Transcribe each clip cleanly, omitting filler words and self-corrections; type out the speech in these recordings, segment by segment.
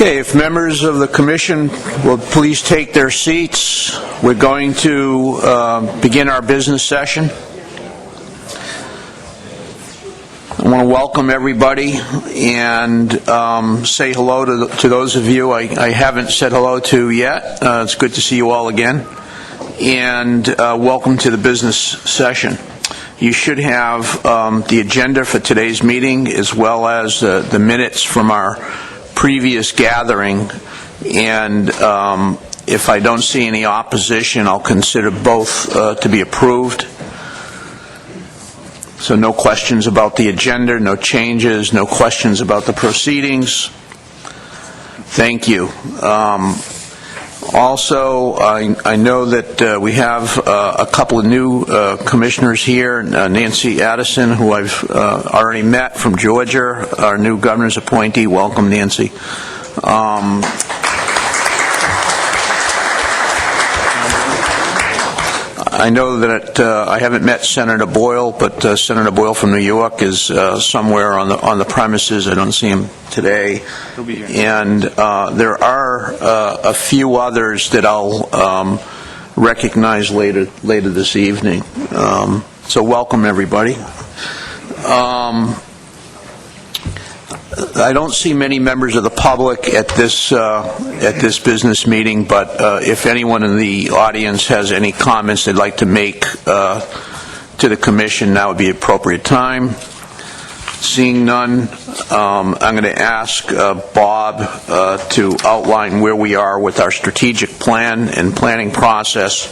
Okay, if members of the Commission will please take their seats, we're going to begin our business session. I want to welcome everybody and say hello to those of you I haven't said hello to yet. It's good to see you all again. And welcome to the business session. You should have the agenda for today's meeting as well as the minutes from our previous gathering, and if I don't see any opposition, I'll consider both to be approved. So no questions about the agenda, no changes, no questions about the proceedings. Thank you. Also, I know that we have a couple of new commissioners here. Nancy Addison, who I've already met from Georgia, our new governor's appointee. Welcome, Nancy. I know that I haven't met Senator Boyle, but Senator Boyle from New York is somewhere on the premises. I don't see him today. He'll be here. And there are a few others that I'll recognize later this evening. So welcome, everybody. I don't see many members of the public at this business meeting, but if anyone in the audience has any comments they'd like to make to the Commission, now would be appropriate time. Seeing none, I'm going to ask Bob to outline where we are with our strategic plan and planning process.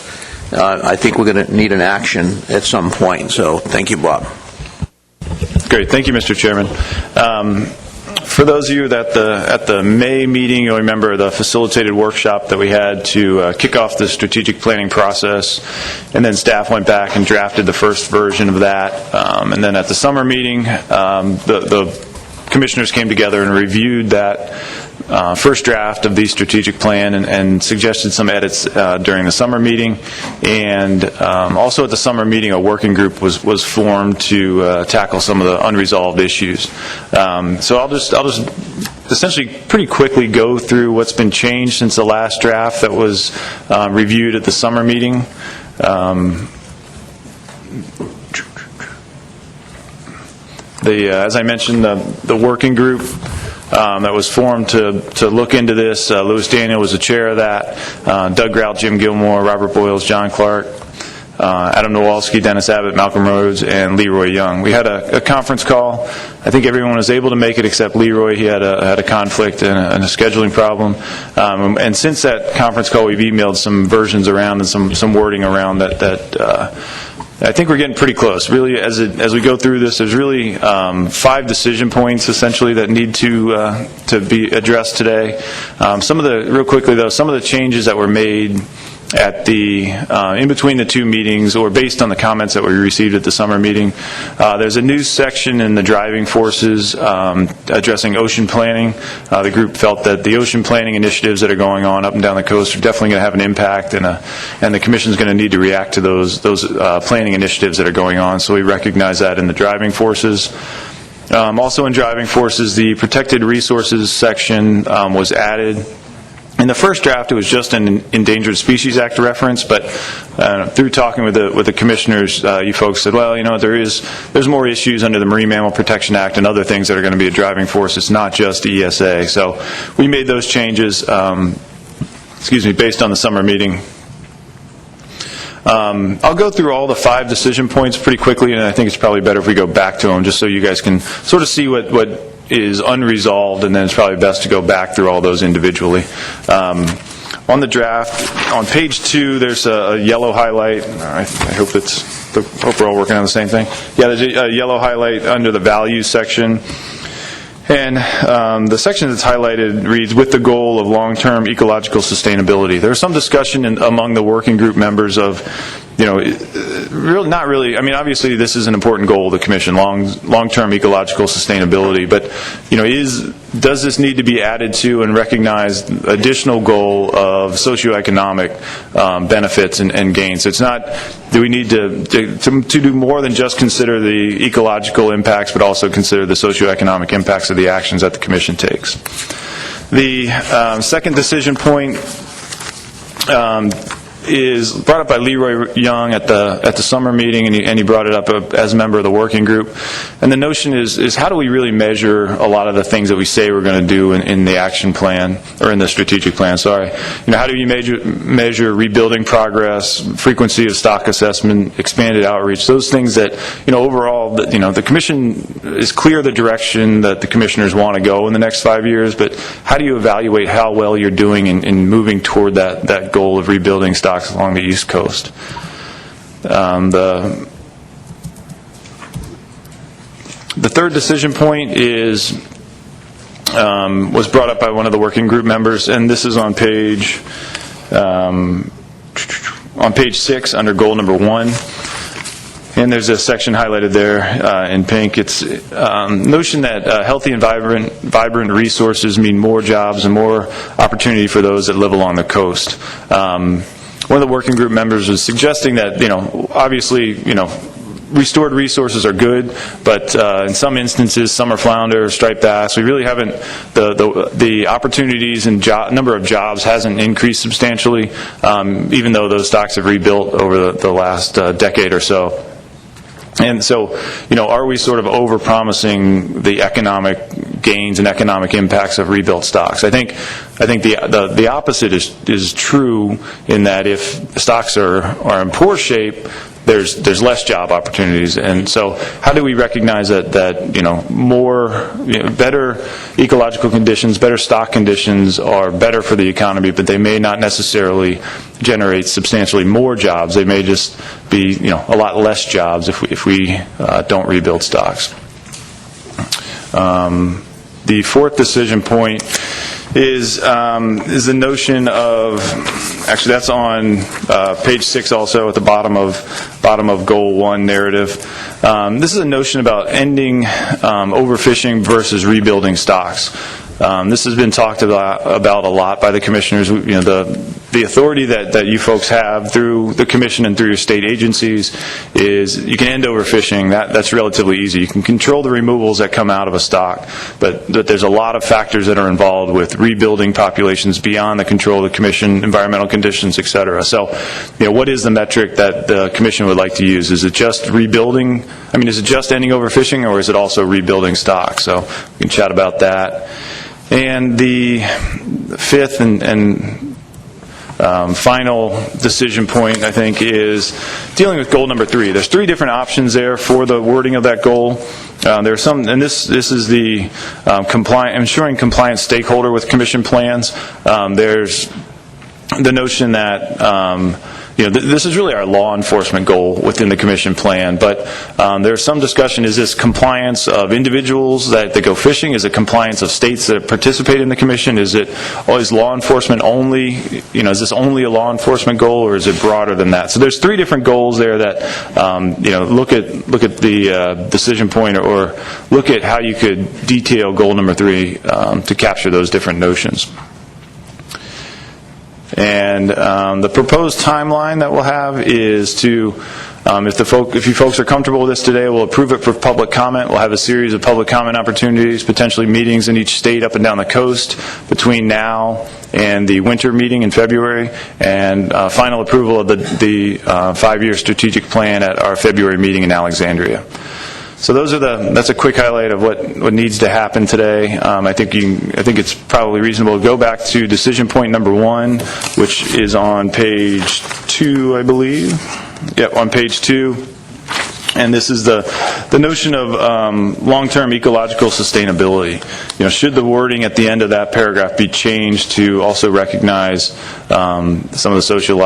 I think we're going to need an action at some point, so thank you, Bob. Great. Thank you, Mr. Chairman. For those of you that at the May meeting, you'll remember the facilitated workshop that we had to kick off the strategic planning process, and then staff went back and drafted the first version of that. And then at the summer meeting, the commissioners came together and reviewed that first draft of the strategic plan and suggested some edits during the summer meeting. And also at the summer meeting, a working group was formed to tackle some of the unresolved issues. So I'll just essentially pretty quickly go through what's been changed since the last draft that was reviewed at the summer meeting. As I mentioned, the working group that was formed to look into this. Louis Daniel was the chair of that. Doug Grout, Jim Gilmore, Robert Boyles, John Clark, Adam Nowalski, Dennis Abbott, Malcolm Rhodes, and Leroy Young. We had a conference call. I think everyone was able to make it except Leroy. He had a conflict and a scheduling problem. And since that conference call, we've emailed some versions around and some wording around that I think we're getting pretty close. Really, as we go through this, there's really 5 decision points essentially that need to be addressed today. Real quickly though, some of the changes that were made at the in between the two meetings, or based on the comments that we received at the summer meeting, there's a new section in the driving forces addressing ocean planning. The group felt that the ocean planning initiatives that are going on up and down the coast are definitely going to have an impact, and the Commission is going to need to react to those planning initiatives that are going on. So we recognize that in the driving forces. Also in driving forces, the protected resources section was added. In the first draft, it was just an Endangered Species Act reference, but through talking with the commissioners, you folks said, well, you know, there's more issues under the Marine Mammal Protection Act and other things that are going to be a driving force. It's not just ESA. So we made those changes, based on the summer meeting. I'll go through all the 5 decision points pretty quickly, and I think it's probably better if we go back to them just so you guys can sort of see what is unresolved, and then it's probably best to go back through all those individually. On the draft, on page 2, there's a yellow highlight. I hope we're all working on the same thing. Yeah, there's a yellow highlight under the values section. And the section that's highlighted reads, with the goal of long-term ecological sustainability. There's some discussion among the working group members of, you know, not really, I mean, obviously this is an important goal of the Commission, long-term ecological sustainability, but, you know, does this need to be added to and recognize additional goal of socioeconomic benefits and gains? So it's not, do we need to do more than just consider the ecological impacts, but also consider the socioeconomic impacts of the actions that the Commission takes? The second decision point is brought up by Leroy Young at the summer meeting, and he brought it up as a member of the working group. And the notion is how do we really measure a lot of the things that we say we're going to do in the action plan, or in the strategic plan, sorry. How do you measure rebuilding progress, frequency of stock assessment, expanded outreach, those things that, overall, the Commission is clear the direction that the Commissioners want to go in the next 5 years, but how do you evaluate how well you're doing in moving toward that goal of rebuilding stocks along the East Coast? The third decision point was brought up by one of the working group members, and this is on page 6 under goal number 1. And there's a section highlighted there in pink. It's notion that healthy and vibrant resources mean more jobs and more opportunity for those that live along the coast. One of the working group members was suggesting that, obviously, restored resources are good, but in some instances, summer flounder, striped bass, we really haven't, the opportunities and number of jobs hasn't increased substantially, even though those stocks have rebuilt over the last decade or so. And so, are we sort of over-promising the economic gains and economic impacts of rebuilt stocks? I think the opposite is true, in that if stocks are in poor shape, there's less job opportunities. And so how do we recognize that better ecological conditions, better stock conditions are better for the economy, but they may not necessarily generate substantially more jobs. They may just be a lot less jobs if we don't rebuild stocks. The fourth decision point is the notion of, actually that's on page 6 also at the bottom of goal 1 narrative. This is a notion about ending overfishing versus rebuilding stocks. This has been talked about a lot by the Commissioners. The authority that you folks have through the Commission and through your state agencies is you can end overfishing. That's relatively easy. You can control the removals that come out of a stock, but there's a lot of factors that are involved with rebuilding populations beyond the control of the Commission, environmental conditions, et cetera. So, what is the metric that the Commission would like to use? Is it just rebuilding? Is it just ending overfishing, or is it also rebuilding stocks? So we can chat about that. And the fifth and final decision point, I think, is dealing with goal number 3. There's 3 different options there for the wording of that goal. There are some, and this is the ensuring compliant stakeholder with Commission plans. There's the notion that this is really our law enforcement goal within the Commission plan, but there's some discussion, is this compliance of individuals that go fishing? Is it compliance of states that participate in the Commission? Is it always law enforcement only? Is this only a law enforcement goal, or is it broader than that? So there's 3 different goals there that, look at the decision point, or look at how you could detail goal number 3 to capture those different notions. And the proposed timeline that we'll have is to, if you folks are comfortable with this today, we'll approve it for public comment. We'll have a series of public comment opportunities, potentially meetings in each state up and down the coast between now and the winter meeting in February, and final approval of the 5-year strategic plan at our February meeting in Alexandria. So that's a quick highlight of what needs to happen today. I think it's probably reasonable to go back to decision point number 1, which is on page 2, I believe. Yep, on page 2. And this is the notion of long-term ecological sustainability. Should the wording at the end of that paragraph be changed to also recognize some of the social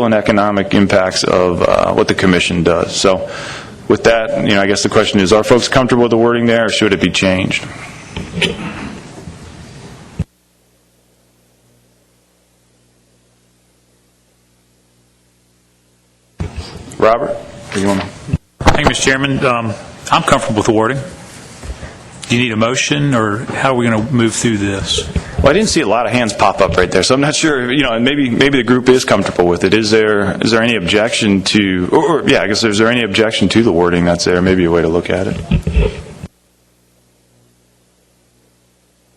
and economic impacts of what the Commission does? So, with that, I guess the question is: are folks comfortable with the wording there, or should it be changed? Robert, do you want to? Thank you, Mr. Chairman. I'm comfortable with the wording. Do you need a motion, or how are we going to move through this? Well, I didn't see a lot of hands pop up right there, so I'm not sure. And maybe the group is comfortable with it. Is there any objection to, I guess, is there any objection to the wording that's there? Maybe a way to look at it. I think the wording is fine. I think it's fine. Robert, do you want to? Thank you, Mr. Chairman. I'm comfortable with the wording. Do you need a motion, or how are we going to move through this? Well, I didn't see a lot of hands pop up right there, so I'm not sure. Maybe the group is comfortable with it. Is there any objection to, maybe a way to look at it?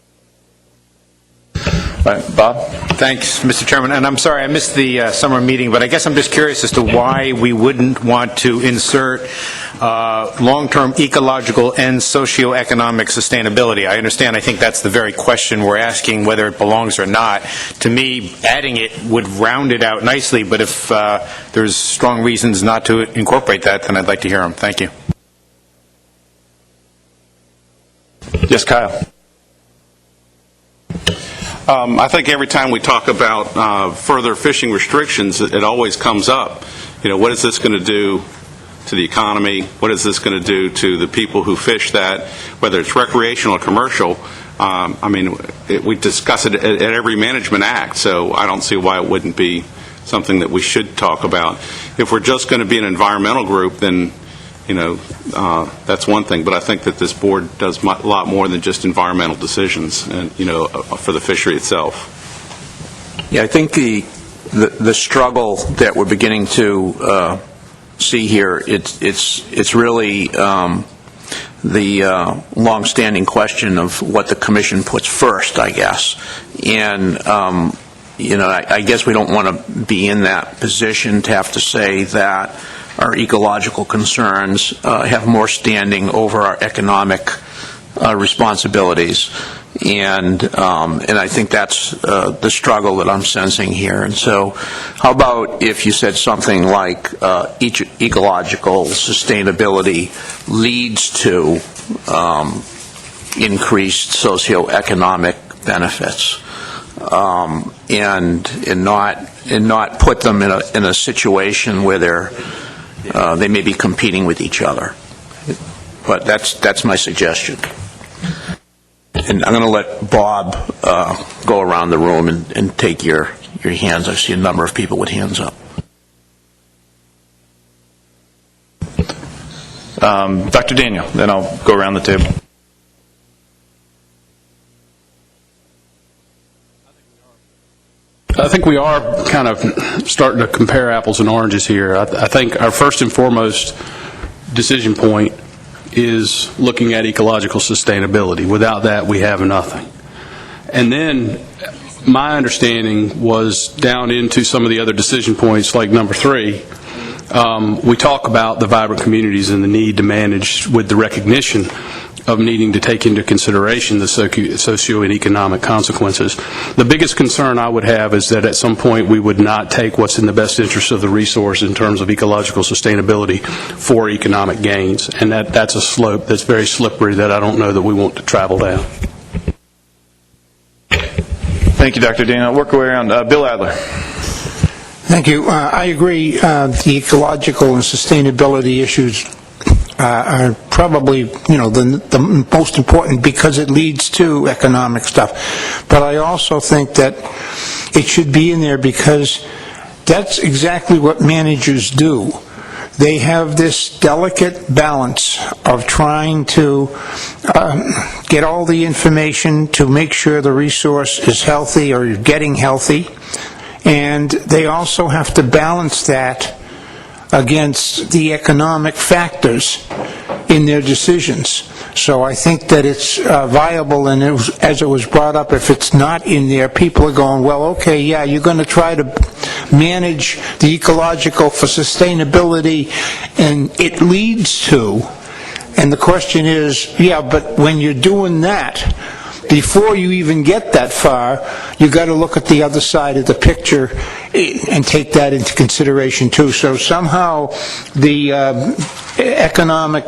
All right, Bob? Thanks, Mr. Chairman. And I'm sorry, I missed the summer meeting, but I guess I'm just curious as to why we wouldn't want to insert long-term ecological and socioeconomic sustainability. I understand, I think that's the very question we're asking, whether it belongs or not. To me, adding it would round it out nicely, but if there's strong reasons not to incorporate that, then I'd like to hear them. Thank you. Yes, Kyle? I think every time we talk about further fishing restrictions, it always comes up. You know, what is this going to do to the economy? What is this going to do to the people who fish that, whether it's recreational or commercial? I mean, we discuss it at every management act, so I don't see why it wouldn't be something that we should talk about. If we're just going to be an environmental group, then you know, that's one thing, but I think that this board does a lot more than just environmental decisions, and you know, for the fishery itself. Yeah, I think the struggle that we're beginning to see here, it's really the long-standing question of what the Commission puts first, I guess, and you know, I guess we don't want to be in that position to have to say that our ecological concerns have more standing over our economic responsibilities, and I think that's the struggle that I'm sensing here. And so, how about if you said something like ecological sustainability leads to increased socioeconomic benefits, and not put them in a situation where they may be competing with each other. But that's my suggestion. And I'm going to let Bob go around the room and take your hands. I see a number of people with hands up. Dr. Daniel, then I'll go around the table. I think we are kind of starting to compare apples and oranges here. I think our first and foremost decision point is looking at ecological sustainability. Without that, we have nothing. And then my understanding was down into some of the other decision points, like number 3. We talk about the vibrant communities and the need to manage with the recognition of needing to take into consideration the socio and economic consequences. The biggest concern I would have is that at some point we would not take what's in the best interest of the resource in terms of ecological sustainability for economic gains, and that's a slope that's very slippery that I don't know that we want to travel down. Thank you, Dr. Daniel. I'll work our way around. Bill Adler. Thank you. I agree. The ecological and sustainability issues are probably, you know, the most important because it leads to economic stuff. But I also think that it should be in there because that's exactly what managers do. They have this delicate balance of trying to get all the information to make sure the resource is healthy or getting healthy, and they also have to balance that against the economic factors in their decisions. So I think that it's viable, and as it was brought up, if it's not in there, people are going, well, okay, yeah, you're going to try to manage the ecological for sustainability, and it leads to, and the question is, yeah, but when you're doing that, before you even get that far, you got to look at the other side of the picture and take that into consideration too. So somehow the economic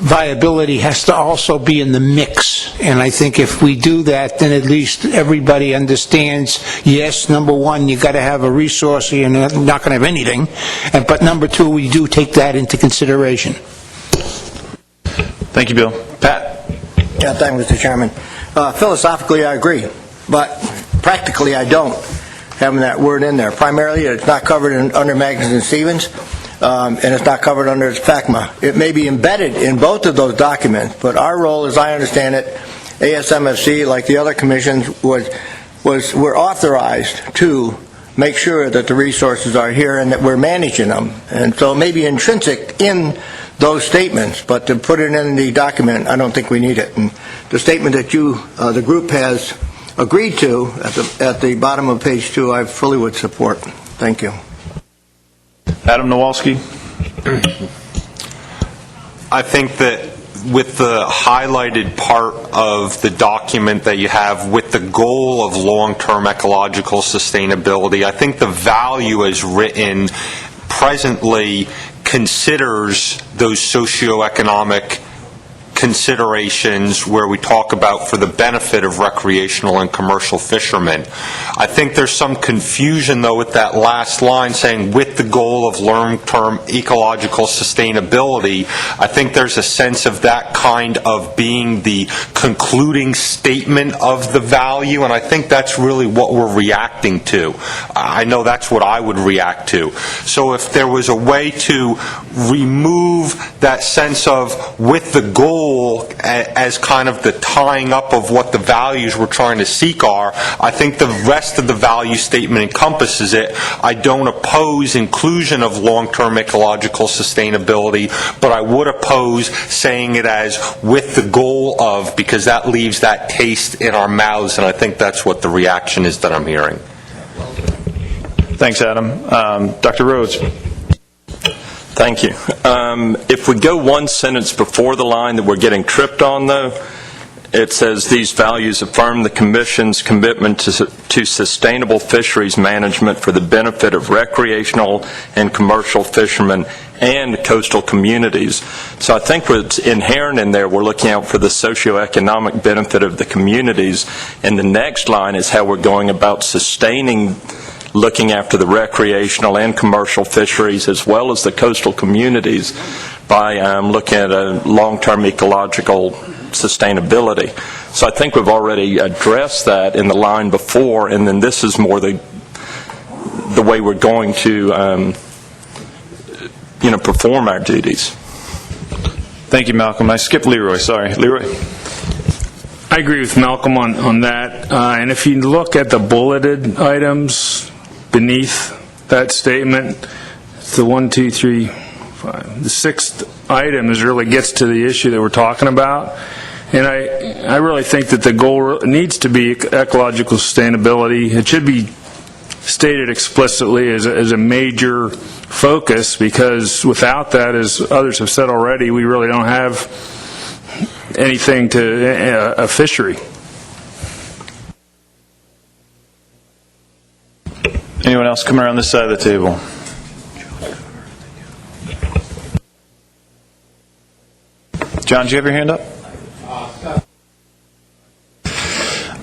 viability has to also be in the mix, and I think if we do that, then at least everybody understands, yes, number one, you got to have a resource, you're not going to have anything, but number two, we do take that into consideration. Thank you, Bill. Pat? Yeah, thank you, Mr. Chairman. Philosophically, I agree, but practically, I don't, having that word in there. Primarily, it's not covered under Magnuson-Stevens, and it's not covered under FACMA. It may be embedded in both of those documents, but our role, as I understand it, ASMFC, like the other commissions, we're authorized to make sure that the resources are here and that we're managing them. And so it may be intrinsic in those statements, but to put it in the document, I don't think we need it. And the statement that the group has agreed to at the bottom of page 2, I fully would support. Thank you. Adam Nowalski? I think that with the highlighted part of the document that you have with the goal of long-term ecological sustainability, I think the value as written presently considers those socioeconomic considerations where we talk about for the benefit of recreational and commercial fishermen. I think there's some confusion, though, with that last line saying with the goal of long-term ecological sustainability. I think there's a sense of that kind of being the concluding statement of the value, and I think that's really what we're reacting to. I know that's what I would react to. So if there was a way to remove that sense of with the goal as kind of the tying up of what the values we're trying to seek are, I think the rest of the value statement encompasses it. I don't oppose inclusion of long-term ecological sustainability, but I would oppose saying it as with the goal of, because that leaves that taste in our mouths, and I think that's what the reaction is that I'm hearing. Thanks, Adam. Dr. Rhodes? Thank you. If we go one sentence before the line that we're getting tripped on, though, it says these values affirm the Commission's commitment to sustainable fisheries management for the benefit of recreational and commercial fishermen and coastal communities. So I think what's inherent in there, we're looking out for the socioeconomic benefit of the communities, and the next line is how we're going about sustaining, looking after the recreational and commercial fisheries as well as the coastal communities by looking at a long-term ecological sustainability. So I think we've already addressed that in the line before, and then this is more the way we're going to perform our duties. Thank you, Malcolm. I skipped Leroy. Sorry. Leroy? I agree with Malcolm on that. And if you look at the bulleted items beneath that statement, it's the 1, 2, 3, 5. The sixth item really gets to the issue that we're talking about. And I really think that the goal needs to be ecological sustainability. It should be stated explicitly as a major focus, because without that, as others have said already, we really don't have anything to a fishery. Anyone else come around this side of the table? John, do you have your hand up?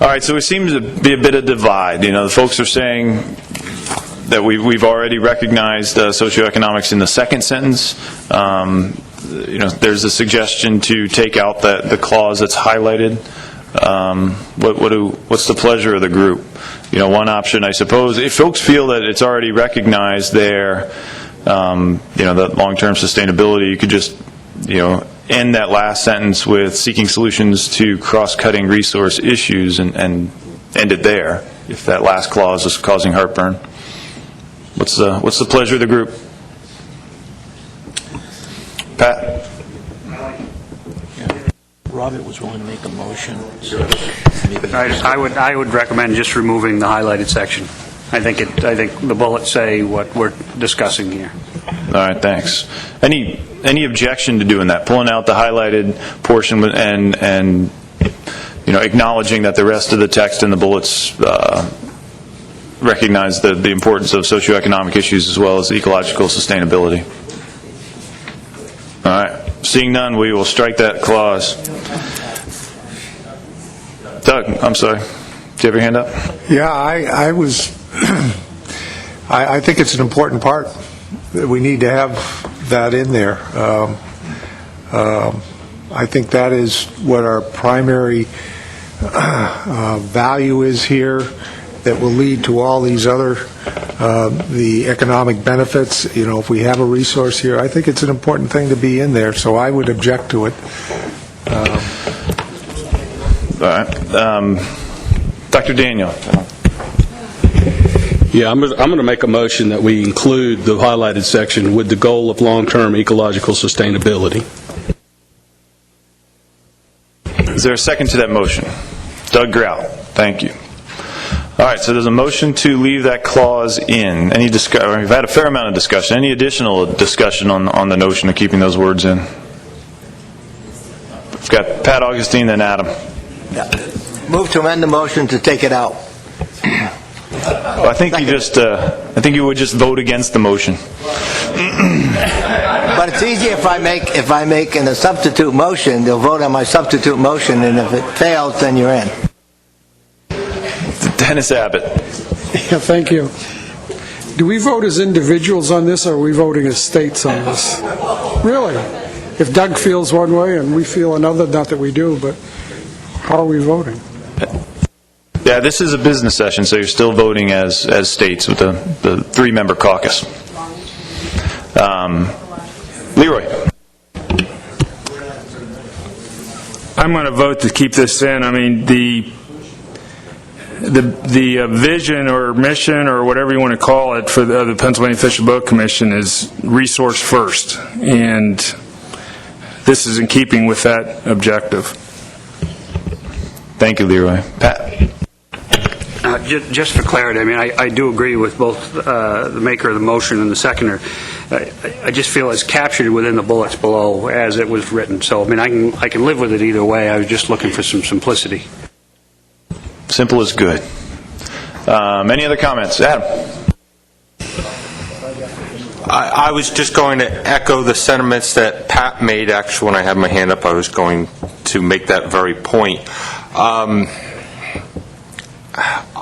All right, so it seems to be a bit of divide. The folks are saying that we've already recognized socioeconomics in the second sentence. There's a suggestion to take out the clause that's highlighted. What's the pleasure of the group? One option, I suppose, if folks feel that it's already recognized there, that long-term sustainability, you could just, end that last sentence with seeking solutions to cross-cutting resource issues and end it there, if that last clause is causing heartburn. What's the pleasure of the group? Pat? Robert was willing to make a motion. I would recommend just removing the highlighted section. I think the bullets say what we're discussing here. All right, thanks. Any objection to doing that? Pulling out the highlighted portion and acknowledging that the rest of the text and the bullets recognize the importance of socioeconomic issues as well as ecological sustainability. All right. Seeing none, we will strike that clause. Doug, I'm sorry. Do you have your hand up? Yeah, I was. I think it's an important part. We need to have that in there. I think that is what our primary value is here, that will lead to all these other the economic benefits. If we have a resource here, I think it's an important thing to be in there, so I would object to it. All right. Dr. Daniel. Yeah, I'm going to make a motion that we include the highlighted section with the goal of long-term ecological sustainability. Is there a second to that motion? Doug Grout, thank you. All right, so there's a motion to leave that clause in. We've had a fair amount of discussion. Any additional discussion on the notion of keeping those words in? We've got Pat Augustine, then Adam. Move to amend the motion to take it out. Well, I think you would just vote against the motion. But it's easier if I make in a substitute motion, they'll vote on my substitute motion, and if it fails, then you're in. Dennis Abbott. Yeah, thank you. Do we vote as individuals on this, or are we voting as states on this? Really? If Doug feels one way and we feel another, not that we do, but how are we voting? Yeah, this is a business session, so you're still voting as states with the three-member caucus. Leroy. I'm going to vote to keep this in. I mean, the vision or mission or whatever you want to call it for the Pennsylvania Fish and Boat Commission is resource first, and this is in keeping with that objective. Thank you, Leroy. Pat. Just for clarity, I mean, I do agree with both the maker of the motion and the seconder. I just feel it's captured within the bullets below as it was written. So, I mean, I can live with it either way. I was just looking for some simplicity. Simple is good. Any other comments? Adam. I was just going to echo the sentiments that Pat made. Actually, when I had my hand up, I was going to make that very point.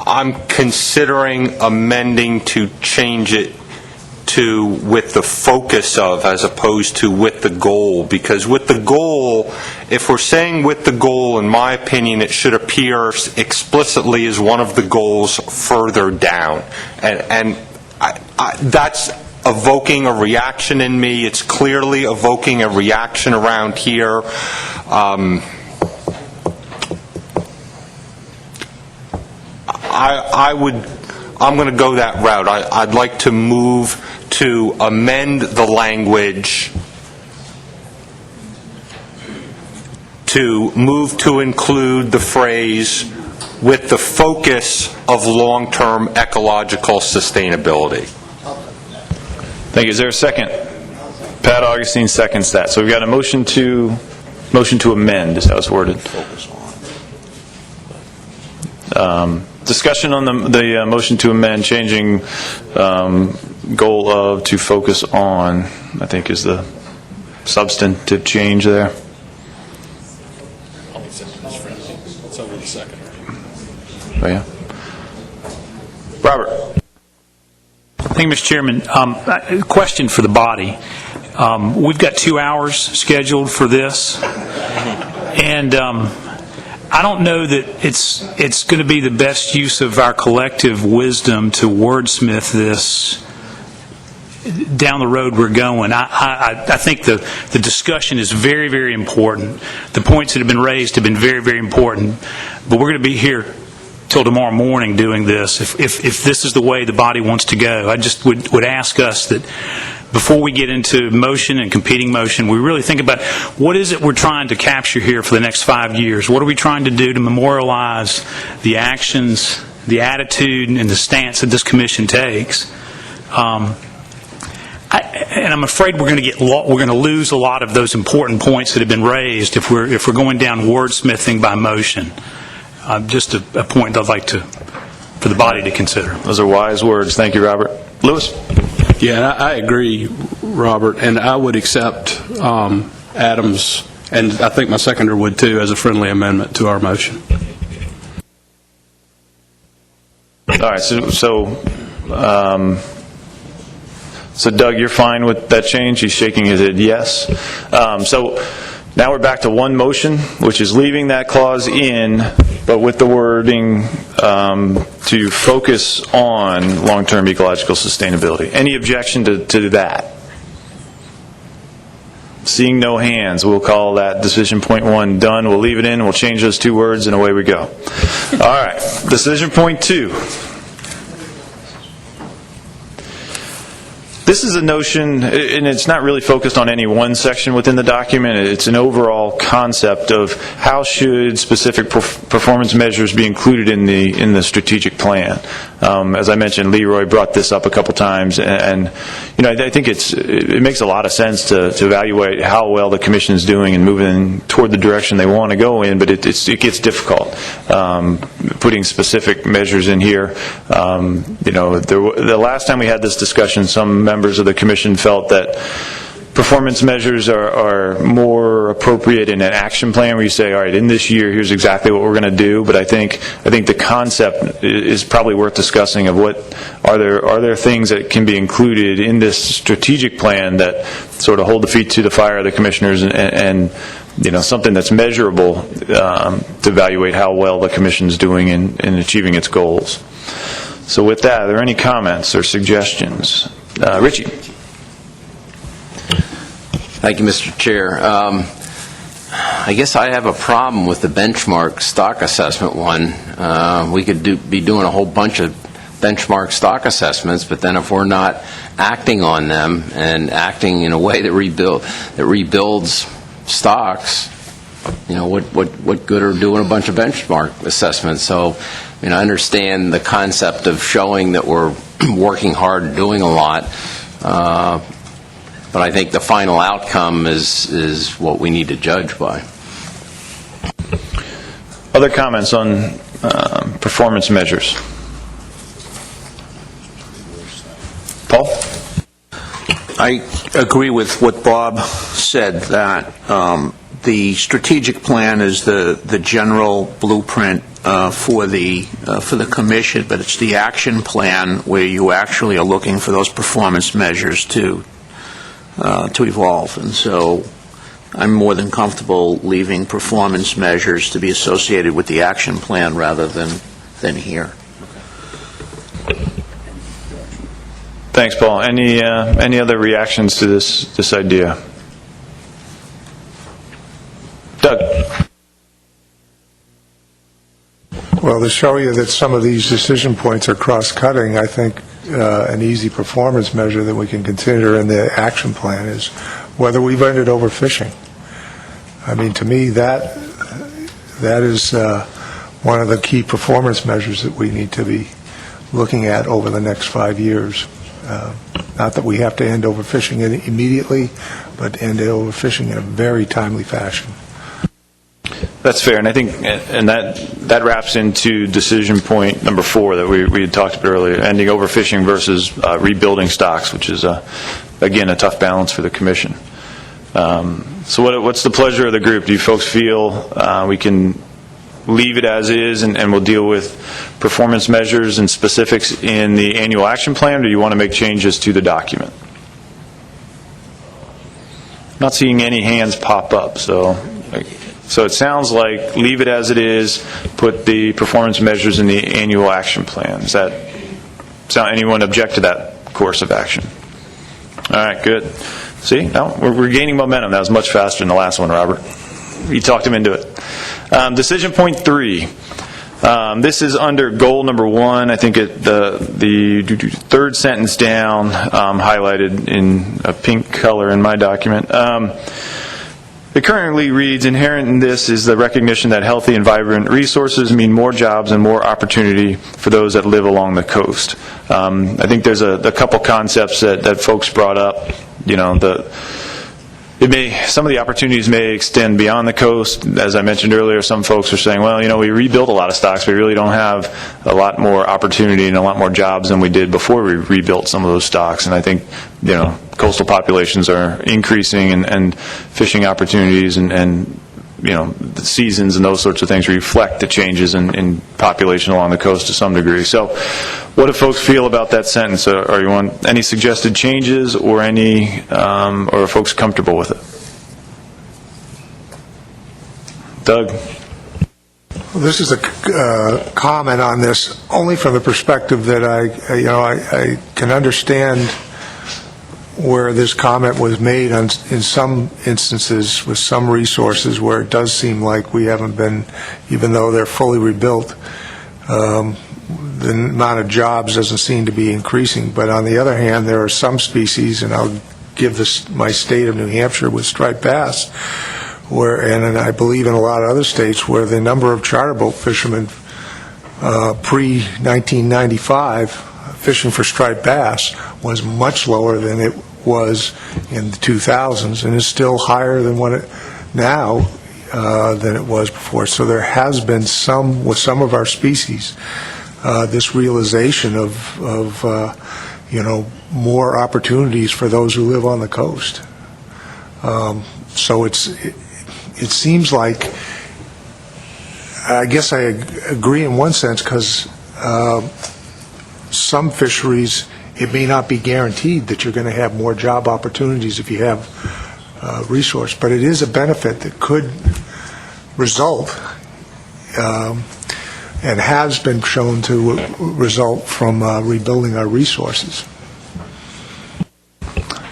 I'm considering amending to change it to with the focus of as opposed to with the goal, because with the goal, if we're saying with the goal, in my opinion, it should appear explicitly as one of the goals further down. And that's evoking a reaction in me. It's clearly evoking a reaction around here. I'm going to go that route. I'd like to move to amend the language to move to include the phrase with the focus of long-term ecological sustainability. Thank you. Is there a second? Pat Augustine seconds that. So we've got a motion to amend, is how it's worded. Discussion on the motion to amend, changing goal of to focus on, I think is the substantive change there. It's over the second. Oh, yeah. Robert. Thank you, Mr. Chairman. A question for the body. We've got 2 hours scheduled for this, and I don't know that it's going to be the best use of our collective wisdom to wordsmith this down the road we're going. I think the discussion is very, very important. The points that have been raised have been very, very important. But we're going to be here till tomorrow morning doing this. If this is the way the body wants to go, I just would ask us that before we get into motion and competing motion, we really think about what is it we're trying to capture here for the next 5 years. What are we trying to do to memorialize the actions, the attitude, and the stance that this commission takes? And I'm afraid we're going to lose a lot of those important points that have been raised if we're going down wordsmithing by motion. Just a point I'd like for the body to consider. Those are wise words. Thank you, Robert. Lewis? Yeah, I agree, Robert, and I would accept Adams, and I think my seconder would too, as a friendly amendment to our motion. All right, so Doug, you're fine with that change? He's shaking his head yes. So now we're back to one motion, which is leaving that clause in, but with the wording to focus on long-term ecological sustainability. Any objection to that? Seeing no hands, we'll call that decision point 1 done. We'll leave it in, we'll change those 2 words, and away we go. All right, decision point 2. This is a notion, and it's not really focused on any one section within the document. It's an overall concept of how should specific performance measures be included in the strategic plan. As I mentioned, Leroy brought this up a couple times, and I think it makes a lot of sense to evaluate how well the Commission is doing and moving toward the direction they want to go in, but it gets difficult putting specific measures in here. The last time we had this discussion, some members of the Commission felt that performance measures are more appropriate in an action plan where you say, all right, in this year, here's exactly what we're going to do. But I think the concept is probably worth discussing of what are there things that can be included in this strategic plan that sort of hold the feet to the fire of the commissioners and something that's measurable to evaluate how well the Commission's doing in achieving its goals. So with that, are there any comments or suggestions? Richie. Thank you, Mr. Chair. I guess I have a problem with the benchmark stock assessment one. We could be doing a whole bunch of benchmark stock assessments, but then if we're not acting on them and acting in a way that rebuilds stocks, what good are doing a bunch of benchmark assessments? So, I understand the concept of showing that we're working hard and doing a lot. But I think the final outcome is what we need to judge by. Other comments on performance measures? Paul? I agree with what Bob said, that the strategic plan is the general blueprint for the Commission, but it's the action plan where you actually are looking for those performance measures to evolve. And so I'm more than comfortable leaving performance measures to be associated with the action plan rather than here. Thanks, Paul. Any other reactions to this idea? Doug. Well, to show you that some of these decision points are cross-cutting, I think an easy performance measure that we can consider in the action plan is whether we've ended overfishing. I mean, to me, that is one of the key performance measures that we need to be looking at over the next 5 years. Not that we have to end overfishing immediately, but end overfishing in a very timely fashion. That's fair, and I think that wraps into decision point number 4 that we had talked about earlier, ending overfishing versus rebuilding stocks, which is, again, a tough balance for the Commission. So what's the pleasure of the group? Do you folks feel we can leave it as is and we'll deal with performance measures and specifics in the annual action plan, or do you want to make changes to the document? I'm not seeing any hands pop up, so it sounds like leave it as it is, put the performance measures in the annual action plan. Does that anyone object to that course of action? All right, good. See, now we're gaining momentum. That was much faster than the last one, Robert. You talked him into it. Decision point 3. This is under goal number 1. I think the third sentence down, highlighted in a pink color in my document. It currently reads, inherent in this is the recognition that healthy and vibrant resources mean more jobs and more opportunity for those that live along the coast. I think there's a couple concepts that folks brought up. Some of the opportunities may extend beyond the coast. As I mentioned earlier, some folks are saying, well, we rebuilt a lot of stocks, but we really don't have a lot more opportunity and a lot more jobs than we did before we rebuilt some of those stocks. And I think, coastal populations are increasing and fishing opportunities and the seasons and those sorts of things reflect the changes in population along the coast to some degree. So what do folks feel about that sentence? Are you on any suggested changes or or are folks comfortable with it? Doug? Well, this is a comment on this only from the perspective that I can understand where this comment was made in some instances with some resources where it does seem like we haven't been, even though they're fully rebuilt, the amount of jobs doesn't seem to be increasing. But on the other hand, there are some species, and I'll give this my state of New Hampshire with striped bass, and I believe in a lot of other states, where the number of charter boat fishermen pre-1995 fishing for striped bass was much lower than it was in the 2000s, and is still higher than what it now than it was before. So there has been some, with some of our species, this realization of more opportunities for those who live on the coast. So it seems like, I guess I agree in one sense, because some fisheries, it may not be guaranteed that you're going to have more job opportunities if you have resource, but it is a benefit that could result and has been shown to result from rebuilding our resources.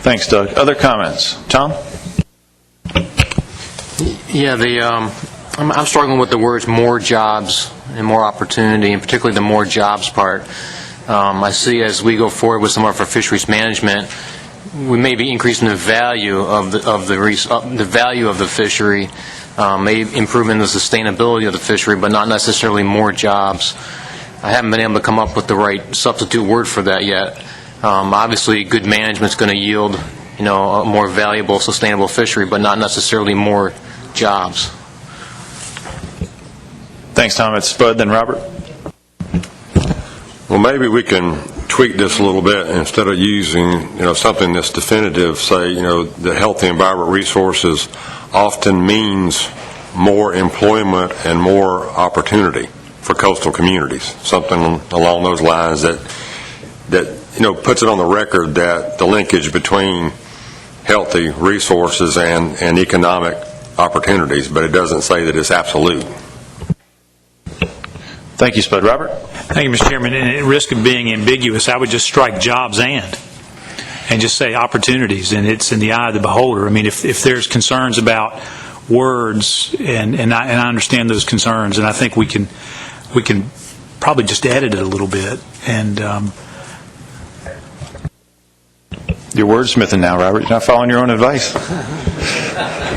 Thanks, Doug. Other comments? Tom? Yeah, I'm struggling with the words more jobs and more opportunity, and particularly the more jobs part. I see as we go forward with some of our fisheries management, we may be increasing the value of the value of the fishery, may improving the sustainability of the fishery, but not necessarily more jobs. I haven't been able to come up with the right substitute word for that yet. Obviously, good management is going to yield, a more valuable, sustainable fishery, but not necessarily more jobs. Thanks, Tom. It's Bud, then Robert. Well, maybe we can tweak this a little bit. Instead of using, something that's definitive, say, the healthy environment resources often means more employment and more opportunity for coastal communities. Something along those lines that puts it on the record that the linkage between healthy resources and economic opportunities, but it doesn't say that it's absolute. Thank you, Spud. Robert? Thank you, Mr. Chairman. And at risk of being ambiguous, I would just strike jobs and just say opportunities, and it's in the eye of the beholder. I mean, if there's concerns about words, and I understand those concerns, and I think we can probably just edit it a little bit. And you're wordsmithing now, Robert. You're not following your own advice.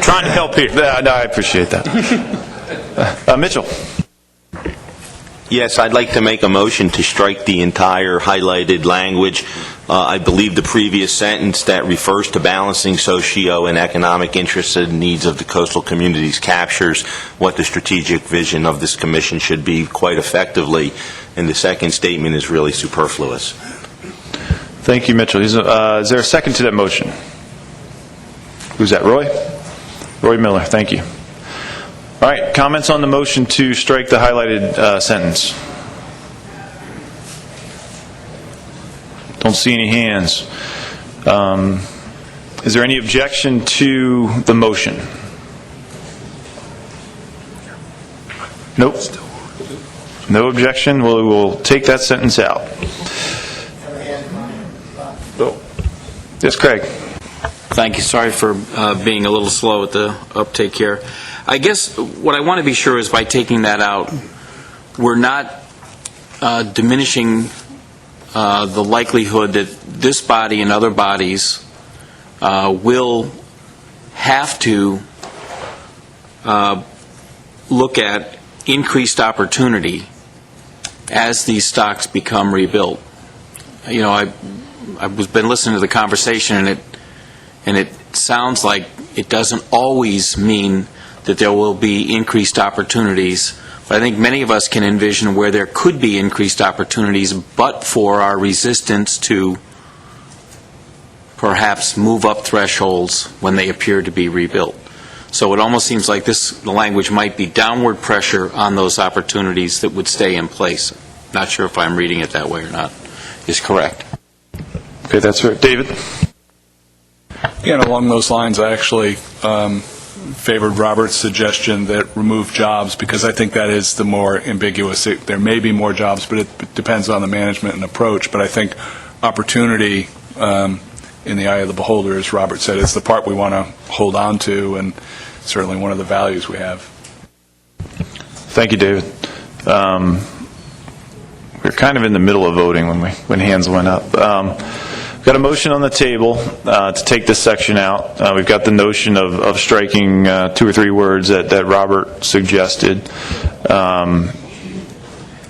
Trying to help here. No, I appreciate that. Mitchell. Yes, I'd like to make a motion to strike the entire highlighted language. I believe the previous sentence that refers to balancing socio and economic interests and needs of the coastal communities captures what the strategic vision of this commission should be quite effectively, and the second statement is really superfluous. Thank you, Mitchell. Is there a second to that motion? Who's that, Roy? Roy Miller, thank you. All right, comments on the motion to strike the highlighted sentence? Don't see any hands. Is there any objection to the motion? Nope. No objection. Well, we will take that sentence out. Oh. Yes, Craig. Thank you. Sorry for being a little slow at the uptake here. I guess what I want to be sure is by taking that out, we're not diminishing the likelihood that this body and other bodies will have to look at increased opportunity as these stocks become rebuilt. I've been listening to the conversation, and it sounds like it doesn't always mean that there will be increased opportunities. But I think many of us can envision where there could be increased opportunities, but for our resistance to perhaps move up thresholds when they appear to be rebuilt. So it almost seems like the language might be downward pressure on those opportunities that would stay in place. Not sure if I'm reading it that way or not. Is correct. Okay, that's right. David? Yeah, and along those lines, I actually favored Robert's suggestion that remove jobs, because I think that is the more ambiguous. There may be more jobs, but it depends on the management and approach. But I think opportunity, in the eye of the beholder, as Robert said, is the part we want to hold on to, and certainly one of the values we have. Thank you, David. we're kind of in the middle of voting when hands went up. We've got a motion on the table to take this section out. We've got the notion of striking 2 or 3 words that Robert suggested.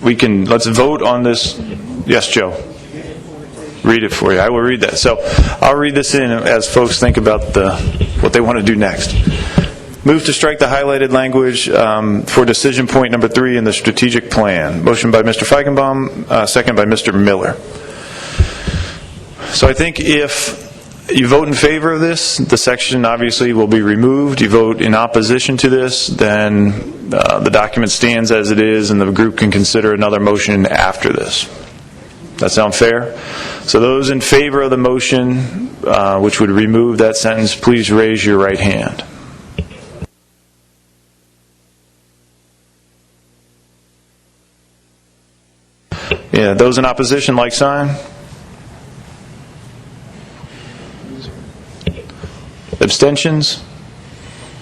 Let's vote on this. Yes, Joe. Read it for you. I will read that. So I'll read this in as folks think about what they want to do next. Move to strike the highlighted language for decision point number 3 in the strategic plan. Motion by Mr. Feigenbaum, second by Mr. Miller. So I think if you vote in favor of this, the section obviously will be removed. You vote in opposition to this, then the document stands as it is, and the group can consider another motion after this. That sound fair? So those in favor of the motion, which would remove that sentence, please raise your right hand. Yeah, those in opposition, like sign. Abstentions?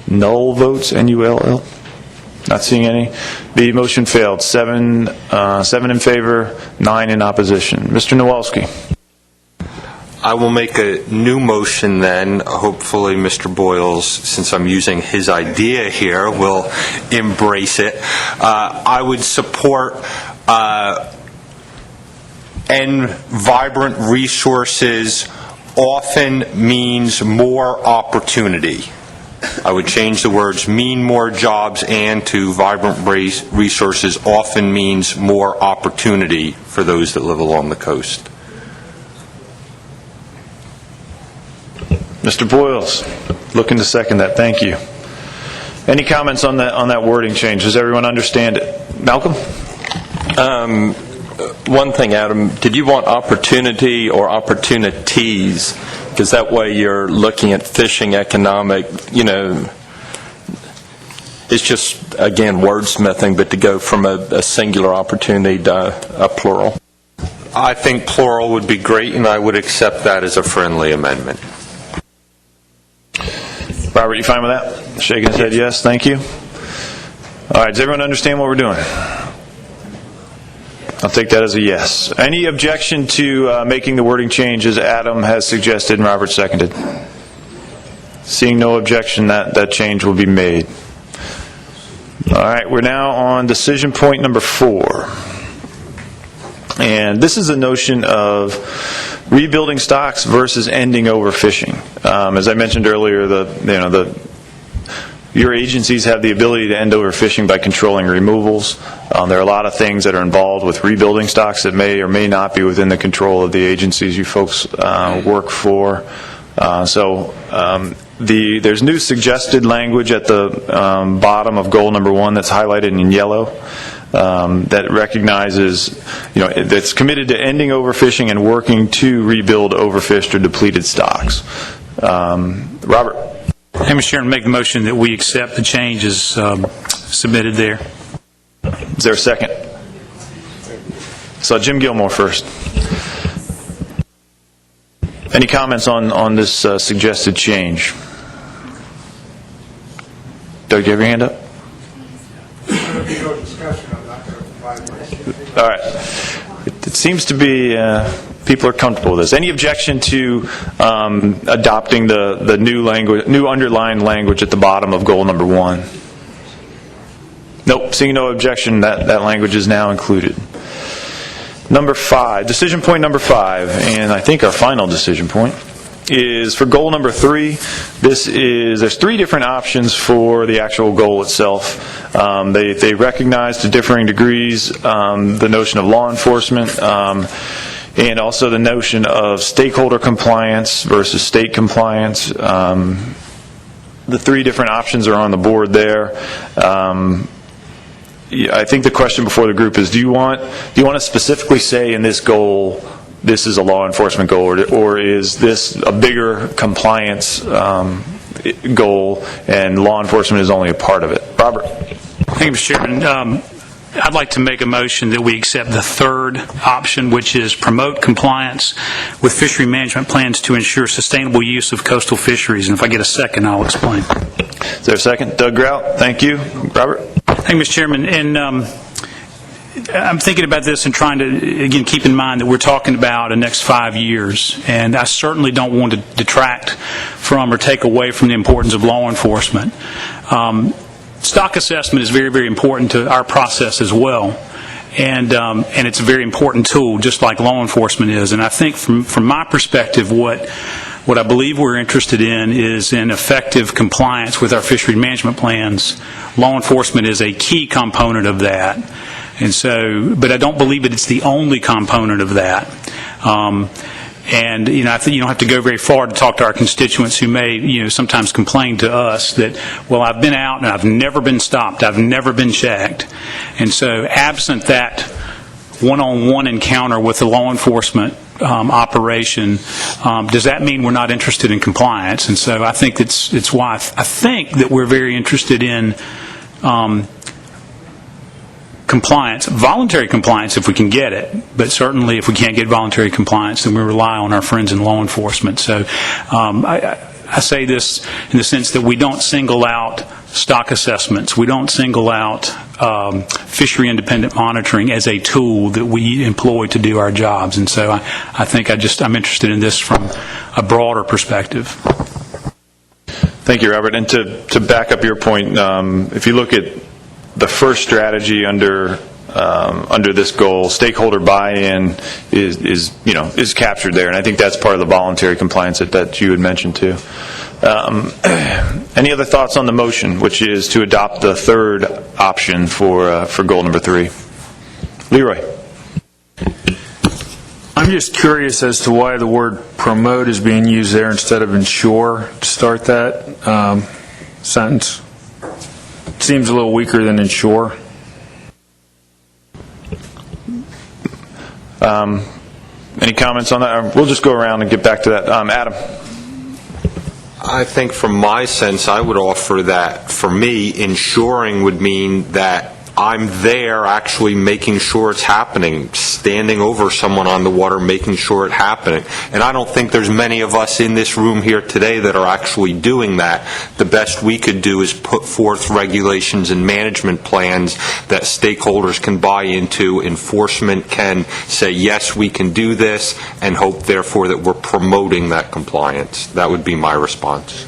Null votes, N-U-L-L? Not seeing any. The motion failed. 7 in favor, 9 in opposition. Mr. Nowalski. I will make a new motion then. Hopefully Mr. Boyles, since I'm using his idea here, will embrace it. I would support and vibrant resources often means more opportunity. I would change the words mean more jobs and to vibrant resources often means more opportunity for those that live along the coast. Mr. Boyles, looking to second that. Thank you. Any comments on that wording change? Does everyone understand it? Malcolm? One thing, Adam, did you want opportunity or opportunities? Because that way you're looking at fishing economic, it's just, again, wordsmithing, but to go from a singular opportunity to a plural. I think plural would be great, and I would accept that as a friendly amendment. Robert, you fine with that? Shaking his head yes. Thank you. All right, does everyone understand what we're doing? I'll take that as a yes. Any objection to making the wording change as Adam has suggested and Robert seconded? Seeing no objection, that change will be made. All right, we're now on decision point number 4. And this is the notion of rebuilding stocks versus ending overfishing. As I mentioned earlier, your agencies have the ability to end overfishing by controlling removals. There are a lot of things that are involved with rebuilding stocks that may or may not be within the control of the agencies you folks work for. There's new suggested language at the bottom of goal number 1 that's highlighted in yellow that recognizes, that's committed to ending overfishing and working to rebuild overfished or depleted stocks. Robert? Hey, Mr. Chairman, make the motion that we accept the changes submitted there. Is there a second? So Jim Gilmore first. Any comments on this suggested change? Doug, do you have your hand up? All right. It seems to be people are comfortable with this. Any objection to adopting the new underlined language at the bottom of goal number 1? Nope. Seeing no objection, that language is now included. Number 5, decision point number 5, and I think our final decision point, is for goal number 3. There's 3 different options for the actual goal itself. They recognize to differing degrees the notion of law enforcement and also the notion of stakeholder compliance versus state compliance. The 3 different options are on the board there. I think the question before the group is, do you want to specifically say in this goal, this is a law enforcement goal, or is this a bigger compliance goal and law enforcement is only a part of it? Robert? Thank you, Mr. Chairman. I'd like to make a motion that we accept the 3rd option, which is promote compliance with fishery management plans to ensure sustainable use of coastal fisheries. And if I get a second, I'll explain. Is there a second? Doug Grout, thank you. Robert? Thank you, Mr. Chairman. And I'm thinking about this and trying to, again, keep in mind that we're talking about the next 5 years, and I certainly don't want to detract from or take away from the importance of law enforcement. Stock assessment is very, very important to our process as well, and it's a very important tool, just like law enforcement is. And I think from my perspective, what I believe we're interested in is in effective compliance with our fishery management plans. Law enforcement is a key component of that. And so, but I don't believe that it's the only component of that. And, I think you don't have to go very far to talk to our constituents who may, sometimes complain to us that, well, I've been out and I've never been stopped, I've never been shagged. And so, absent that one-on-one encounter with the law enforcement operation, does that mean we're not interested in compliance? And so, I think it's why I think that we're very interested in compliance, voluntary compliance if we can get it, but certainly if we can't get voluntary compliance, then we rely on our friends in law enforcement. So I say this in the sense that we don't single out stock assessments, we don't single out fishery independent monitoring as a tool that we employ to do our jobs. And so I think I'm interested in this from a broader perspective. Thank you, Robert. And to back up your point, if you look at the first strategy under this goal, stakeholder buy-in is captured there, and I think that's part of the voluntary compliance that you had mentioned too. Any other thoughts on the motion, which is to adopt the third option for goal number 3? Leroy. I'm just curious as to why the word promote is being used there instead of ensure to start that sentence. Seems a little weaker than ensure. Any comments on that? We'll just go around and get back to that. Adam. I think from my sense, I would offer that, for me, ensuring would mean that I'm there actually making sure it's happening, standing over someone on the water, making sure it's happening. And I don't think there's many of us in this room here today that are actually doing that. The best we could do is put forth regulations and management plans that stakeholders can buy into, enforcement can say, yes, we can do this, and hope, therefore, that we're promoting that compliance. That would be my response.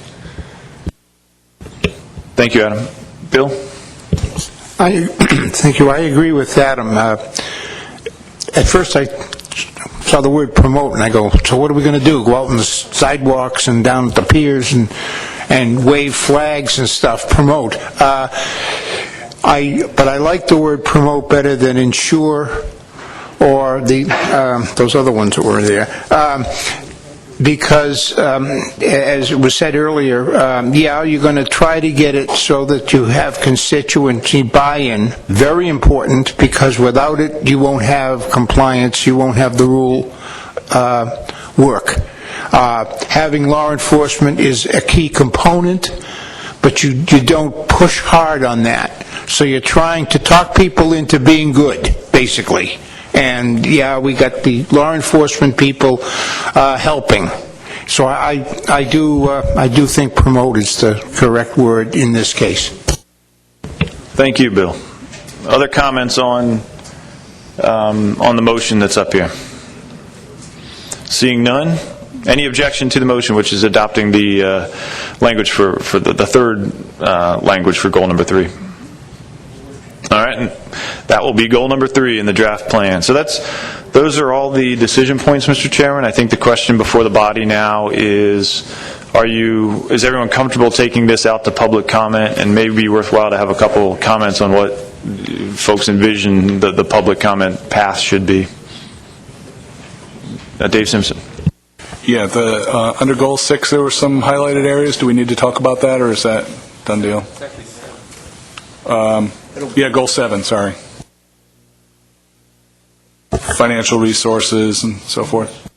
Thank you, Adam. Bill? Thank you. I agree with Adam. At first, I saw the word promote, and I go, so what are we going to do? Go out on the sidewalks and down at the piers and wave flags and stuff? Promote. But I like the word promote better than ensure or those other ones that were there. Because, as it was said earlier, you're going to try to get it so that you have constituency buy-in. Very important, because without it, you won't have compliance, you won't have the rule work. Having law enforcement is a key component, but you don't push hard on that. So you're trying to talk people into being good, basically. And we got the law enforcement people helping. So I do think promote is the correct word in this case. Thank you, Bill. Other comments on the motion that's up here? Seeing none. Any objection to the motion, which is adopting the language for the third language for goal number 3? All right, and that will be goal number 3 in the draft plan. So those are all the decision points, Mr. Chairman. I think the question before the body now is everyone comfortable taking this out to public comment? And maybe be worthwhile to have a couple comments on what folks envision the public comment path should be. Dave Simpson. Yeah, under goal 6 there were some highlighted areas. Do we need to talk about that, or is that done deal? Goal 7, sorry. Financial resources and so forth.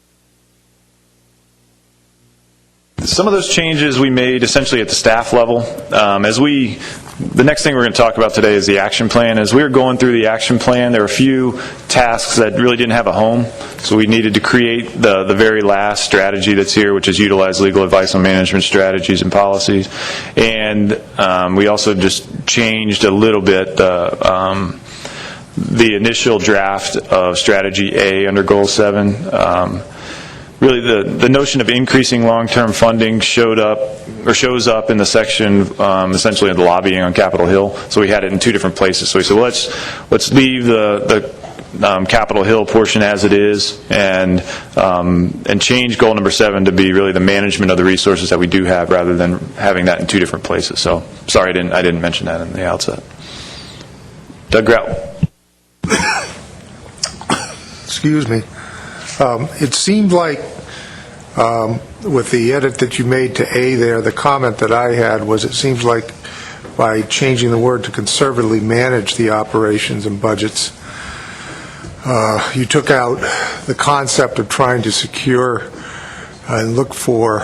Some of those changes we made essentially at the staff level. The next thing we're going to talk about today is the action plan. As we were going through the action plan, there were a few tasks that really didn't have a home, so we needed to create the very last strategy that's here, which is utilize legal advice on management strategies and policies. And we also just changed a little bit the initial draft of Strategy A under Goal 7. Really, the notion of increasing long-term funding shows up in the section essentially of the lobbying on Capitol Hill. So we had it in two different places. So we said, well, let's leave the Capitol Hill portion as it is, and change goal number 7 to be really the management of the resources that we do have, rather than having that in two different places. So sorry, I didn't mention that in the outset. Doug Grout. Excuse me. It seemed like, with the edit that you made to A there, the comment that I had was, it seems like by changing the word to conservatively manage the operations and budgets, you took out the concept of trying to secure and look for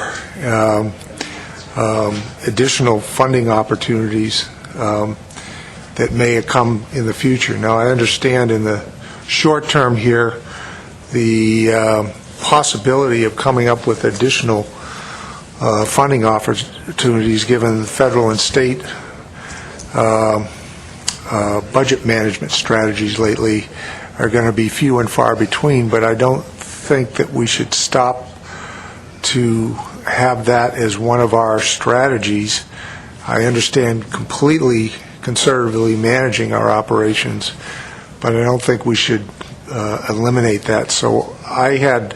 additional funding opportunities that may come in the future. Now, I understand in the short term here, the possibility of coming up with additional funding opportunities, given the federal and state budget management strategies lately, are going to be few and far between, but I don't think that we should stop to have that as one of our strategies. I understand completely conservatively managing our operations, but I don't think we should eliminate that. So I had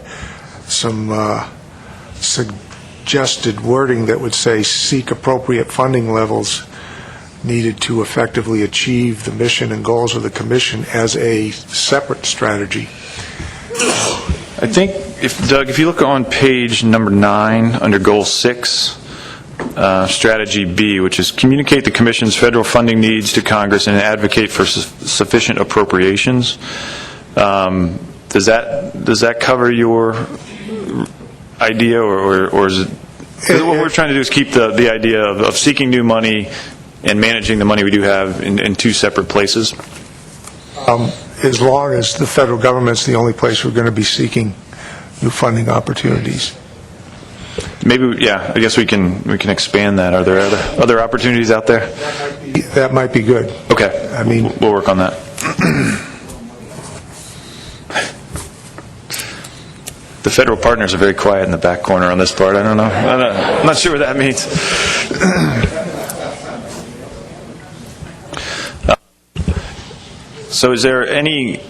some suggested wording that would say, seek appropriate funding levels needed to effectively achieve the mission and goals of the Commission as a separate strategy. I think, Doug, if you look on page number 9 under Goal 6, Strategy B, which is communicate the Commission's federal funding needs to Congress and advocate for sufficient appropriations. Does that cover your idea, or is it? Because what we're trying to do is keep the idea of seeking new money and managing the money we do have in two separate places. As long as the federal government's the only place we're going to be seeking new funding opportunities. Maybe, yeah, I guess we can expand that. Are there other opportunities out there? That might be good. Okay. I mean, we'll work on that. The federal partners are very quiet in the back corner on this part. I don't know. I'm not sure what that means. So is there any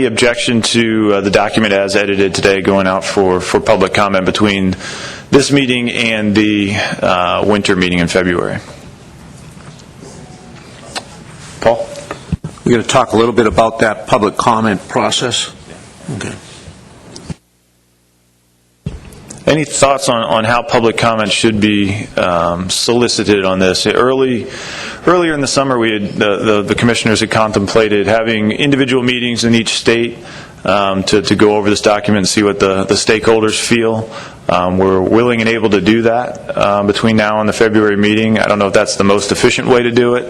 objection to the document as edited today going out for public comment between this meeting and the winter meeting in February? Paul? We're going to talk a little bit about that public comment process. Okay. Any thoughts on how public comment should be solicited on this? Earlier in the summer, we had the commissioners had contemplated having individual meetings in each state to go over this document and see what the stakeholders feel. We're willing and able to do that between now and the February meeting. I don't know if that's the most efficient way to do it.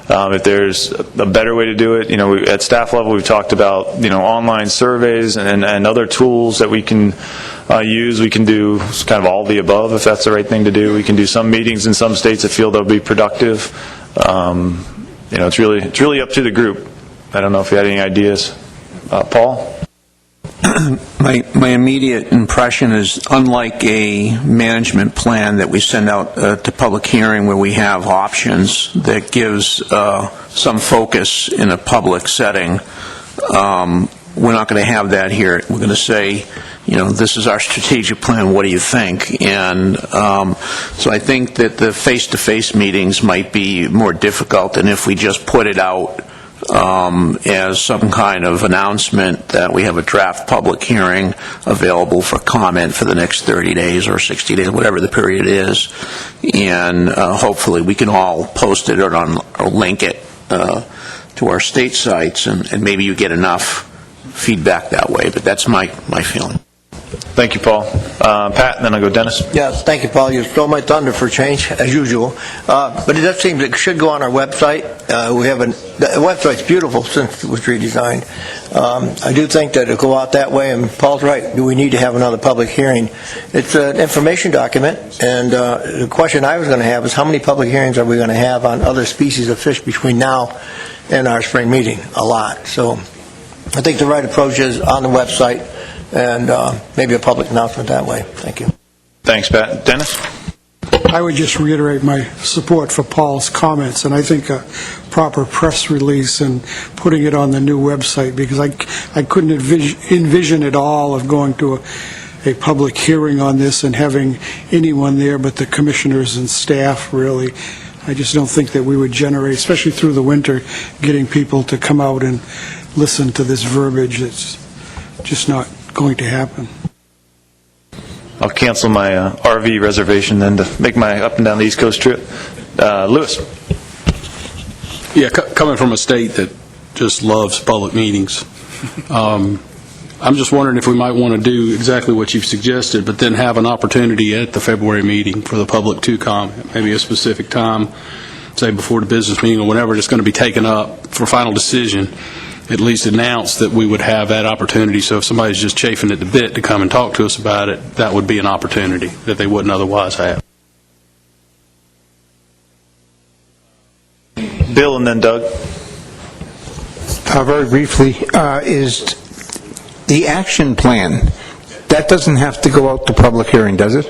If there's a better way to do it, at staff level, we've talked about online surveys and other tools that we can use. We can do kind of all the above if that's the right thing to do. We can do some meetings in some states that feel they'll be productive. It's really up to the group. I don't know if you had any ideas, Paul. My immediate impression is, unlike a management plan that we send out to public hearing where we have options that gives some focus in a public setting, we're not going to have that here. We're going to say, this is our strategic plan, what do you think? And so I think that the face-to-face meetings might be more difficult than if we just put it out as some kind of announcement that we have a draft public hearing available for comment for the next 30 days or 60 days, whatever the period is, and hopefully we can all post it or link it to our state sites, and maybe you get enough feedback that way, but that's my feeling. Thank you, Paul. Pat, and then I'll go Dennis. Yes, thank you, Paul. You stole my thunder for change, as usual. But it does seem it should go on our website. The website's beautiful since it was redesigned. I do think that it'll go out that way, and Paul's right. Do we need to have another public hearing? It's an information document, and the question I was going to have is how many public hearings are we going to have on other species of fish between now and our spring meeting? A lot. So I think the right approach is on the website, and maybe a public announcement that way. Thank you. Thanks, Pat. Dennis? I would just reiterate my support for Paul's comments, and I think a proper press release and putting it on the new website, because I couldn't envision at all of going to a public hearing on this and having anyone there but the commissioners and staff, really. I just don't think that we would generate, especially through the winter, getting people to come out and listen to this verbiage. It's just not going to happen. I'll cancel my RV reservation then to make my up and down the East Coast trip. Lewis? Yeah, coming from a state that just loves public meetings, I'm just wondering if we might want to do exactly what you've suggested, but then have an opportunity at the February meeting for the public to comment, maybe a specific time, say before the business meeting or whenever it's going to be taken up for final decision. At least announce that we would have that opportunity, so if somebody's just chafing at the bit to come and talk to us about it, that would be an opportunity that they wouldn't otherwise have. Bill and then Doug. Very briefly, is the action plan, that doesn't have to go out to public hearing, does it?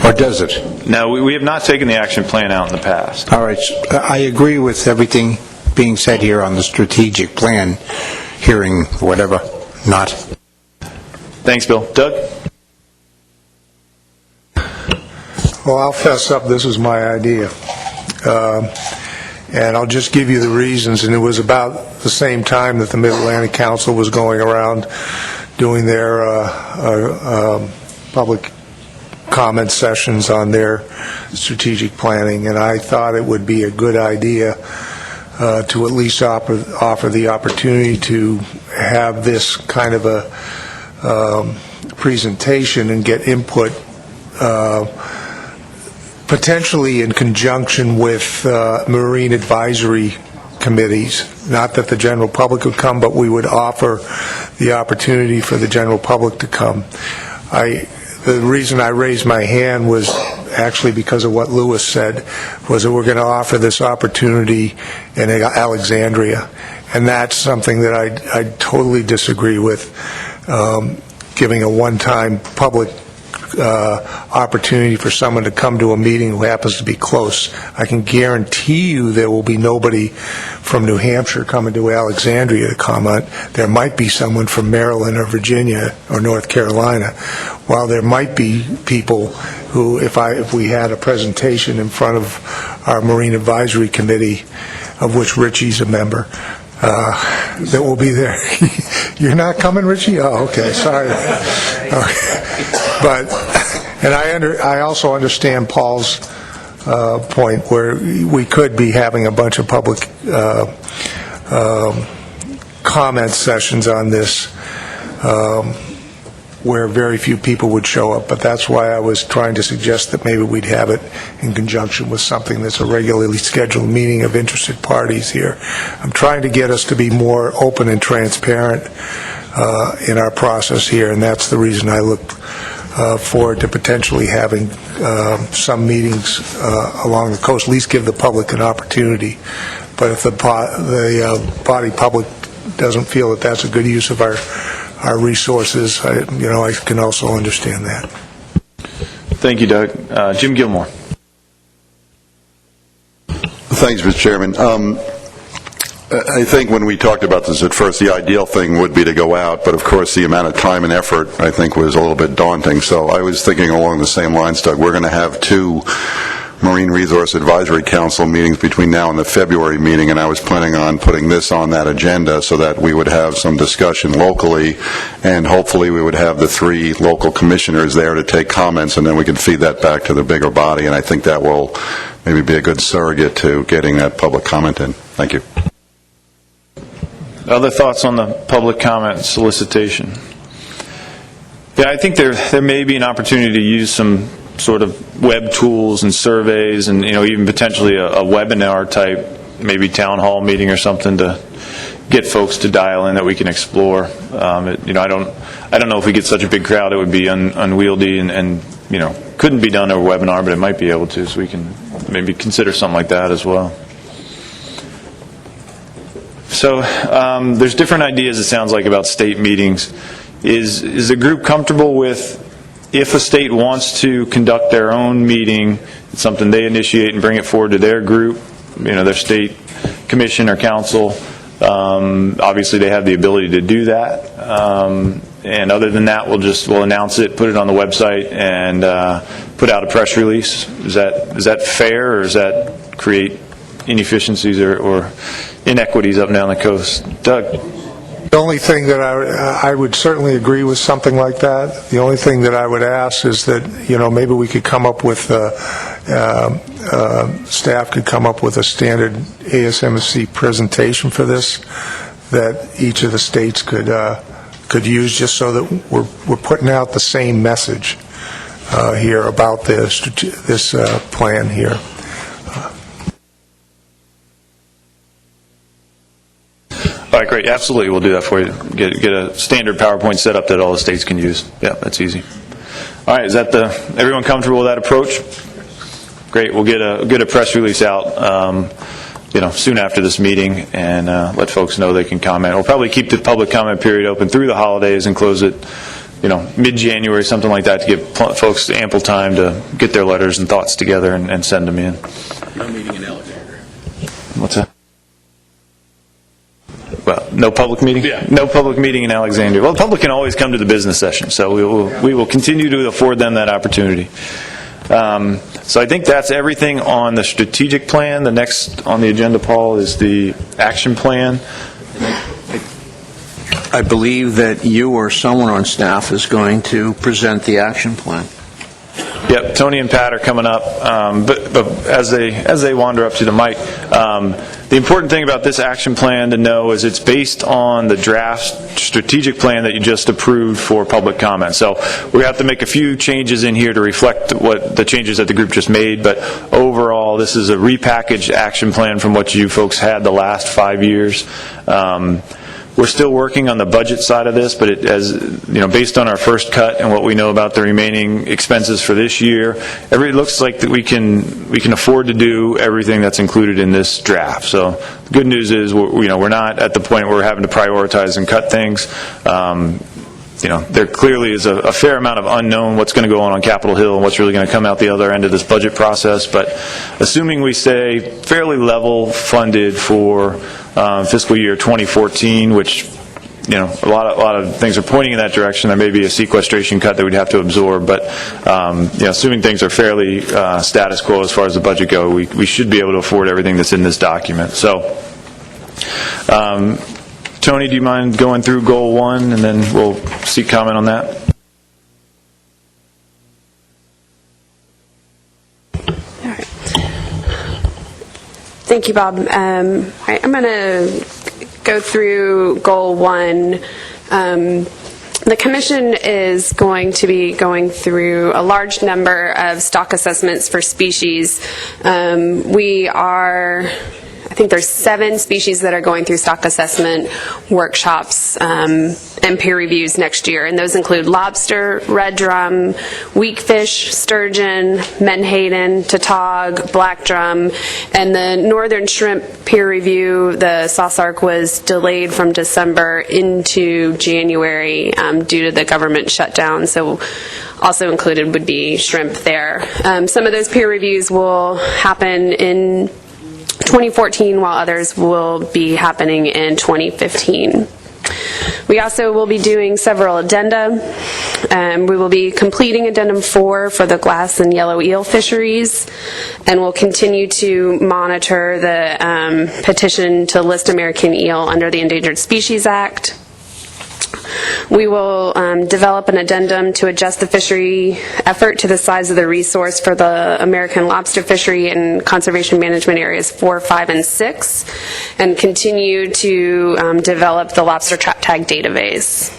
Or does it? No, we have not taken the action plan out in the past. All right. I agree with everything being said here on the strategic plan, hearing, whatever, not. Thanks, Bill. Doug? Well, I'll fess up, this was my idea. And I'll just give you the reasons. And it was about the same time that the Mid-Atlantic Council was going around doing their public comment sessions on their strategic planning. And I thought it would be a good idea to at least offer the opportunity to have this kind of a presentation and get input, potentially in conjunction with marine advisory committees. Not that the general public would come, but we would offer the opportunity for the general public to come. The reason I raised my hand was actually because of what Lewis said, was that we're going to offer this opportunity in Alexandria. And that's something that I totally disagree with, giving a one-time public opportunity for someone to come to a meeting who happens to be close. I can guarantee you there will be nobody from New Hampshire coming to Alexandria to comment. There might be someone from Maryland or Virginia or North Carolina. While there might be people who, if we had a presentation in front of our Marine Advisory Committee, of which Richie's a member, that will be there. You're not coming, Richie? Oh, okay, sorry. But, and I also understand Paul's point, where we could be having a bunch of public comment sessions on this, where very few people would show up. But that's why I was trying to suggest that maybe we'd have it in conjunction with something that's a regularly scheduled meeting of interested parties here. I'm trying to get us to be more open and transparent in our process here, and that's the reason I look forward to potentially having some meetings along the coast, at least give the public an opportunity. But if the body public doesn't feel that that's a good use of our resources, I can also understand that. Thank you, Doug. Jim Gilmore. Thanks, Mr. Chairman. I think when we talked about this at first, the ideal thing would be to go out, but of course the amount of time and effort, I think, was a little bit daunting. So I was thinking along the same lines, Doug. We're going to have 2 Marine Resource Advisory Council meetings between now and the February meeting, and I was planning on putting this on that agenda so that we would have some discussion locally, and hopefully we would have the 3 local commissioners there to take comments, and then we can feed that back to the bigger body, and I think that will maybe be a good surrogate to getting that public comment in. Thank you. Other thoughts on the public comment solicitation? Yeah, I think there may be an opportunity to use some sort of web tools and surveys, and even potentially a webinar type, maybe town hall meeting or something, to get folks to dial in that we can explore. I don't know if we get such a big crowd it would be unwieldy and couldn't be done over webinar, but it might be able to, so we can maybe consider something like that as well. So there's different ideas, it sounds like, about state meetings. Is the group comfortable with, if a state wants to conduct their own meeting, it's something they initiate and bring it forward to their group, their state commission or council? Obviously, they have the ability to do that. And other than that, we'll announce it, put it on the website, and put out a press release. Is that fair, or does that create inefficiencies or inequities up and down the coast? Doug? The only thing that I would certainly agree with something like that. The only thing that I would ask is that, maybe we could come up with, staff could come up with a standard ASMFC presentation for this that each of the states could use, just so that we're putting out the same message here about this plan here. All right, great. Absolutely, we'll do that for you. Get a standard PowerPoint set up that all the states can use. Yeah, that's easy. All right, is that everyone comfortable with that approach? Great. We'll get a press release out, soon after this meeting, and let folks know they can comment. We'll probably keep the public comment period open through the holidays and close it, mid-January, something like that, to give folks ample time to get their letters and thoughts together and send them in. No meeting in Alexandria. What's that? Well, no public meeting? Yeah. No public meeting in Alexandria. Well, the public can always come to the business session, so we will continue to afford them that opportunity. So I think that's everything on the strategic plan. The next on the agenda, Paul, is the action plan. I believe that you or someone on staff is going to present the action plan. Yep, Tony and Pat are coming up, but as they wander up to the mic, the important thing about this action plan to know is it's based on the draft strategic plan that you just approved for public comment. So we have to make a few changes in here to reflect what the changes that the group just made, but overall this is a repackaged action plan from what you folks had the last 5 years. We're still working on the budget side of this, but based on our first cut and what we know about the remaining expenses for this year, it looks like that we can afford to do everything that's included in this draft. So the good news is we're not at the point where we're having to prioritize and cut things. There clearly is a fair amount of unknown what's going to go on Capitol Hill and what's really going to come out the other end of this budget process. But assuming we stay fairly level funded for fiscal year 2014, which a lot of things are pointing in that direction. There may be a sequestration cut that we'd have to absorb, but assuming things are fairly status quo as far as the budget go, we should be able to afford everything that's in this document. So. Tony, do you mind going through goal 1, and then we'll seek comment on that? All right. Thank you, Bob. I'm going to go through goal 1. The Commission is going to be going through a large number of stock assessments for species. I think there's 7 species that are going through stock assessment workshops and peer reviews next year, and those include lobster, red drum, weakfish, sturgeon, menhaden, tautog, black drum, and the northern shrimp peer review, the SASARC, was delayed from December into January due to the government shutdown, so also included would be shrimp there. Some of those peer reviews will happen in 2014, while others will be happening in 2015. We also will be doing several addenda. We will be completing Addendum 4 for the glass and yellow eel fisheries, and we'll continue to monitor the petition to list American eel under the Endangered Species Act. We will develop an addendum to adjust the fishery effort to the size of the resource for the American lobster fishery and conservation management areas 4, 5, and 6, and continue to develop the lobster trap tag database.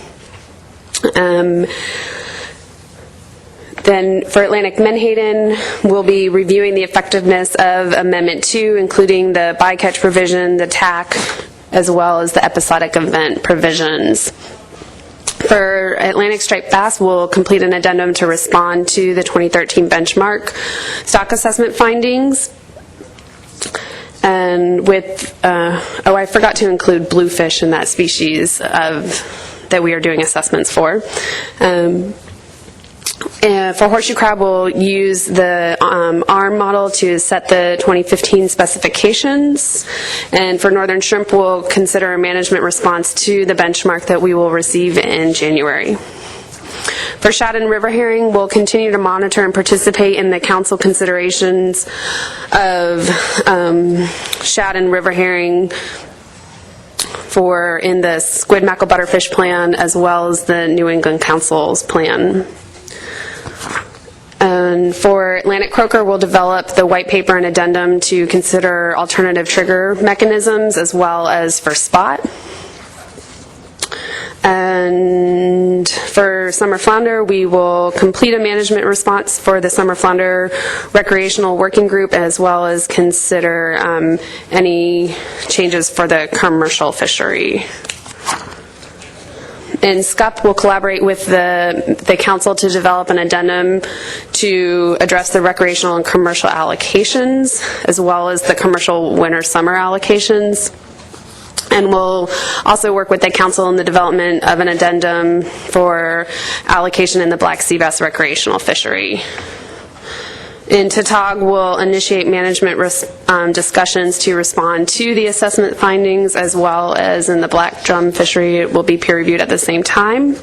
Then for Atlantic Menhaden, we'll be reviewing the effectiveness of Amendment 2, including the bycatch provision, the TAC, as well as the episodic event provisions. For Atlantic Striped Bass, we'll complete an addendum to respond to the 2013 benchmark stock assessment findings. And with, I forgot to include bluefish in that species that we are doing assessments for. And for horseshoe crab, we'll use the ARM model to set the 2015 specifications. And for northern shrimp, we'll consider a management response to the benchmark that we will receive in January. For shad and river herring, we'll continue to monitor and participate in the council considerations of shad and river herring in the squid, mackerel, butterfish plan, as well as the New England Council's plan. And for Atlantic croaker, we'll develop the white paper and addendum to consider alternative trigger mechanisms, as well as for spot. And for summer flounder, we will complete a management response for the summer flounder recreational working group, as well as consider any changes for the commercial fishery. In SCUP, we'll collaborate with the council to develop an addendum to address the recreational and commercial allocations, as well as the commercial winter-summer allocations. And we'll also work with the council in the development of an addendum for allocation in the black sea bass recreational fishery. In TATOG, we'll initiate management discussions to respond to the assessment findings, as well as in the black drum fishery. It will be peer-reviewed at the same time.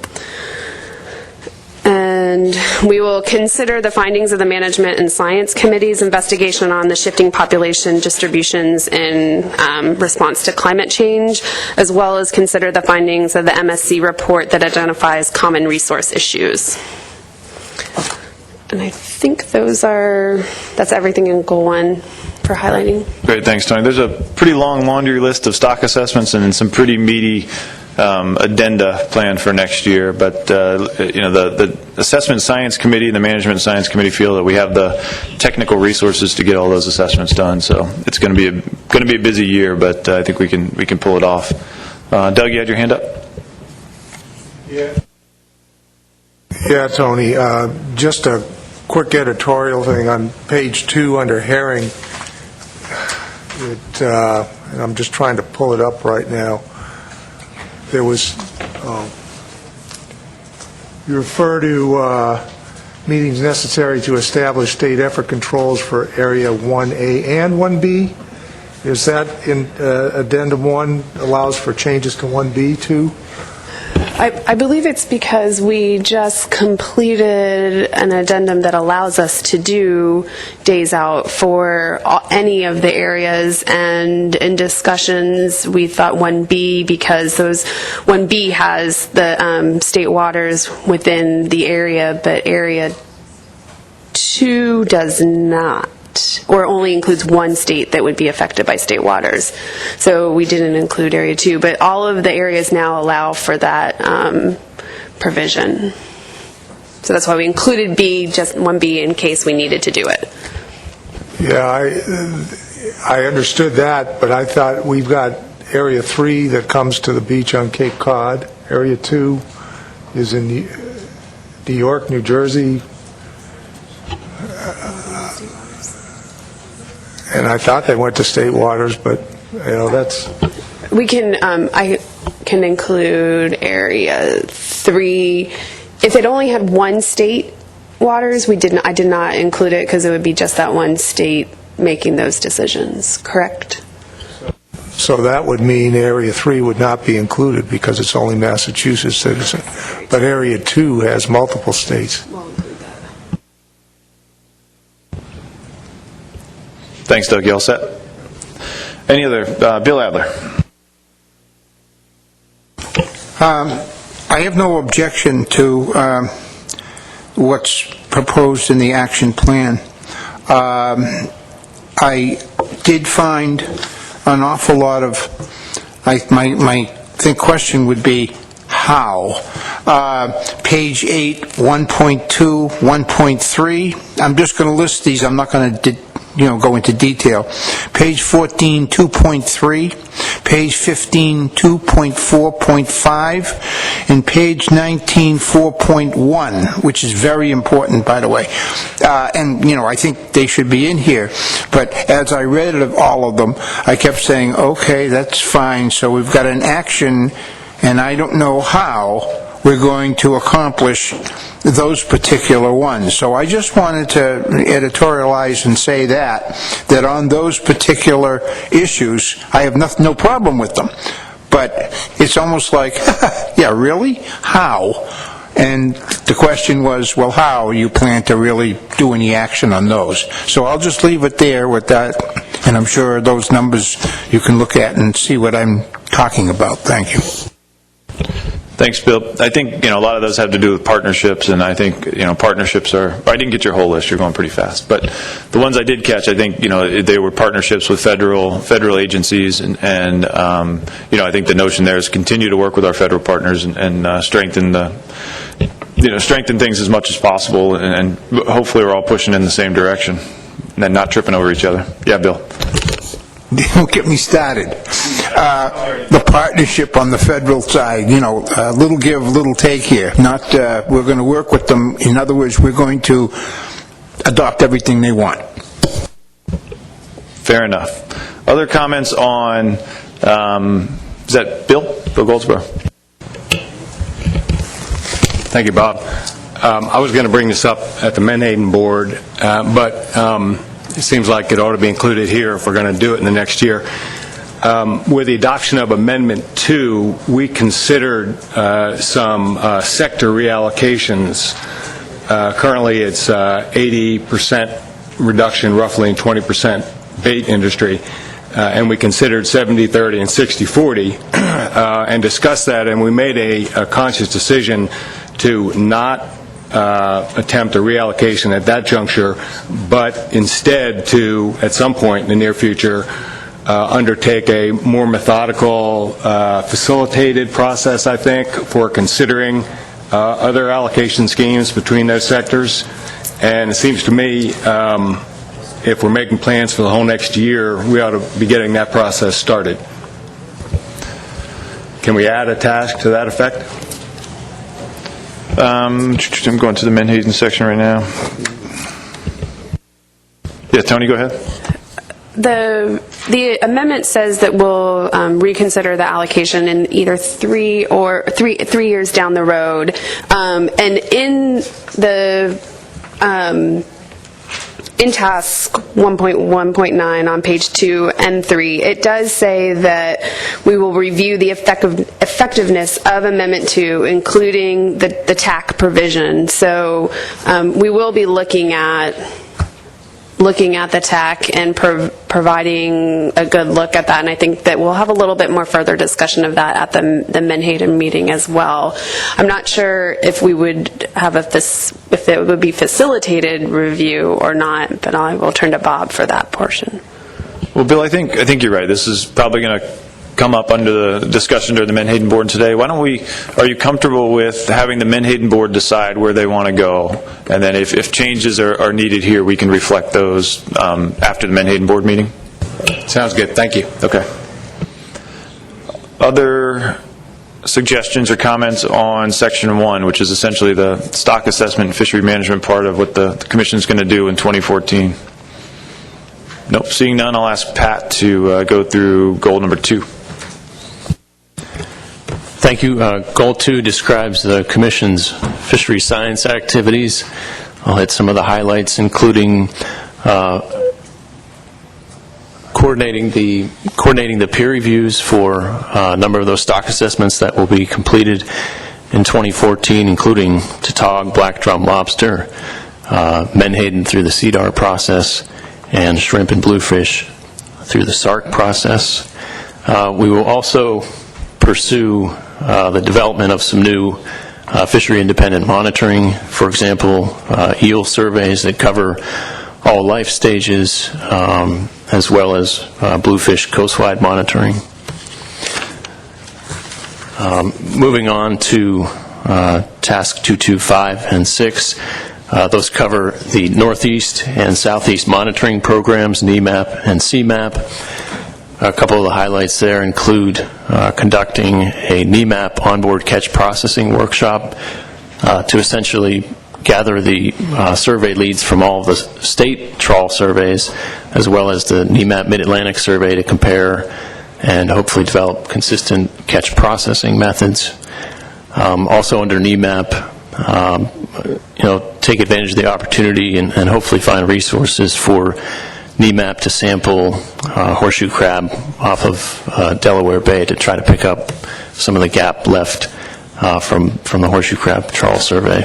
And we will consider the findings of the Management and Science Committee's investigation on the shifting population distributions in response to climate change, as well as consider the findings of the MSC report that identifies common resource issues. And I think that's everything in Goal 1 for highlighting. Great, thanks, Tony. There's a pretty long laundry list of stock assessments and some pretty meaty addenda planned for next year, but the Assessment Science Committee and the Management Science Committee feel that we have the technical resources to get all those assessments done. So it's going to be a busy year, but I think we can pull it off. Doug, you had your hand up? Yeah, Tony. Just a quick editorial thing on page 2 under herring. And I'm just trying to pull it up right now. There was, you refer to meetings necessary to establish state effort controls for Area 1A and 1B. Is that in Addendum 1 allows for changes to 1B too? I believe it's because we just completed an addendum that allows us to do days out for any of the areas, and in discussions we thought 1B, because 1B has the state waters within the area, but Area 2 does not, or only includes one state that would be affected by state waters. So we didn't include Area 2, but all of the areas now allow for that provision. So that's why we included B, just 1B, in case we needed to do it. Yeah, I understood that, but I thought we've got Area 3 that comes to the beach on Cape Cod. Area 2 is in New York, New Jersey, and I thought they went to state waters, but that's. We can. I can include Area 3 if it only had one state waters. I did not include it because it would be just that one state making those decisions. Correct. So that would mean Area 3 would not be included because it's only Massachusetts citizen, but Area 2 has multiple states. Thanks, Doug. You all set? Any other? Bill Adler. I have no objection to what's proposed in the action plan. I did find an awful lot of, my question would be, how. Page 8, 1.2, 1.3. I'm just going to list these. I'm not going to go into detail. Page 14, 2.3, page 15, 2.4.5, and page 19, 4.1, which is very important, by the way. And, I think they should be in here. But as I read all of them, I kept saying, okay, that's fine. So we've got an action, and I don't know how we're going to accomplish those particular ones. So I just wanted to editorialize and say that on those particular issues, I have no problem with them. But it's almost like, yeah, really? How? And the question was, well, how you plan to really do any action on those? So I'll just leave it there with that, and I'm sure those numbers you can look at and see what I'm talking about. Thank you. Thanks, Bill. I think, a lot of those have to do with partnerships, and I think, partnerships are, I didn't get your whole list, you're going pretty fast, but the ones I did catch, I think, they were partnerships with federal agencies, and I think the notion there is continue to work with our federal partners and strengthen strengthen things as much as possible, and hopefully we're all pushing in the same direction and not tripping over each other. Yeah, Bill. Don't get me started. The partnership on the federal side, little give, little take here. Not we're going to work with them. In other words, we're going to adopt everything they want. Fair enough. Other comments on, is that Bill Goldsboro? Thank you, Bob. I was going to bring this up at the Menhaden board, but it seems like it ought to be included here if we're going to do it in the next year. With the adoption of Amendment 2, we considered some sector reallocations. Currently, it's 80% reduction, roughly, in 20% bait industry. And we considered 70-30 and 60-40 and discussed that, and we made a conscious decision to not attempt a reallocation at that juncture, but instead to, at some point in the near future, undertake a more methodical, facilitated process, I think, for considering other allocation schemes between those sectors. And it seems to me, if we're making plans for the whole next year, we ought to be getting that process started. Can we add a task to that effect? I'm going to the Menhaden section right now. Yeah, Tony, go ahead. The amendment says that we'll reconsider the allocation in either three years down the road, and in the in task 1.1.9 on page 2 and 3, it does say that we will review the effectiveness of Amendment 2, including the TAC provision. So we will be looking at the TAC and providing a good look at that, and I think that we'll have a little bit more further discussion of that at the Menhaden meeting as well. I'm not sure if we would have if it would be facilitated review or not, but I will turn to Bob for that portion. Well, Bill, I think you're right. This is probably going to come up under the discussion during the Menhaden board today. Are you comfortable with having the Menhaden board decide where they want to go, and then if changes are needed here, we can reflect those after the Menhaden board meeting? Sounds good. Thank you. Okay. Other suggestions or comments on Section 1, which is essentially the stock assessment and fishery management part of what the Commission is going to do in 2014? Nope. Seeing none, I'll ask Pat to go through goal number 2. Thank you. Goal 2 describes the Commission's fishery science activities. I'll hit some of the highlights, including coordinating the peer reviews for a number of those stock assessments that will be completed in 2014, including tautog, black drum lobster, menhaden through the CDAR process, and shrimp and bluefish through the SARC process. We will also pursue the development of some new fishery independent monitoring, for example, eel surveys that cover all life stages, as well as bluefish coastwide monitoring. Moving on to task 225 and 6. Those cover the Northeast and Southeast monitoring programs, NEMAP and CMAP. A couple of the highlights there include conducting a NEMAP onboard catch processing workshop to essentially gather the survey leads from all of the state trawl surveys, as well as the NEMAP Mid-Atlantic survey to compare and hopefully develop consistent catch processing methods. Also under NEMAP, take advantage of the opportunity and hopefully find resources for NEMAP to sample horseshoe crab off of Delaware Bay to try to pick up some of the gap left from the horseshoe crab trawl survey.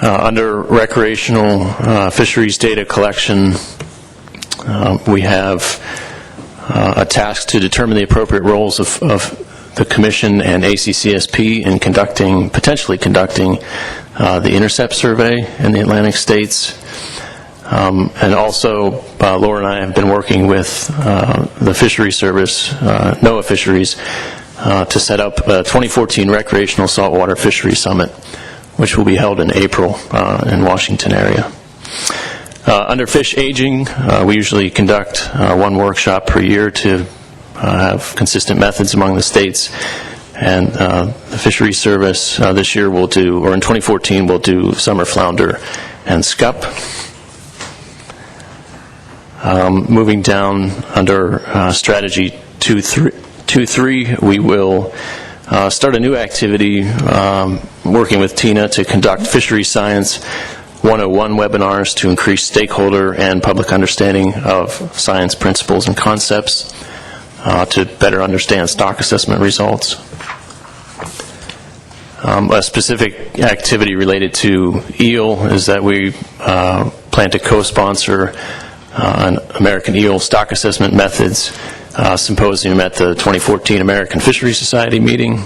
Under recreational fisheries data collection, we have a task to determine the appropriate roles of the Commission and ACCSP in potentially conducting the intercept survey in the Atlantic states. And also, Laura and I have been working with the Fisheries Service, NOAA Fisheries, to set up a 2014 Recreational Saltwater Fisheries Summit, which will be held in April in Washington area. Under fish aging, we usually conduct one workshop per year to have consistent methods among the states. And the Fisheries Service this year will do, or in 2014, will do summer flounder and scup. Moving down under strategy 2.3, we will start a new activity working with Tina to conduct Fisheries Science 101 webinars to increase stakeholder and public understanding of science principles and concepts to better understand stock assessment results. A specific activity related to eel is that we plan to co-sponsor an American Eel Stock Assessment Methods symposium at the 2014 American Fisheries Society meeting.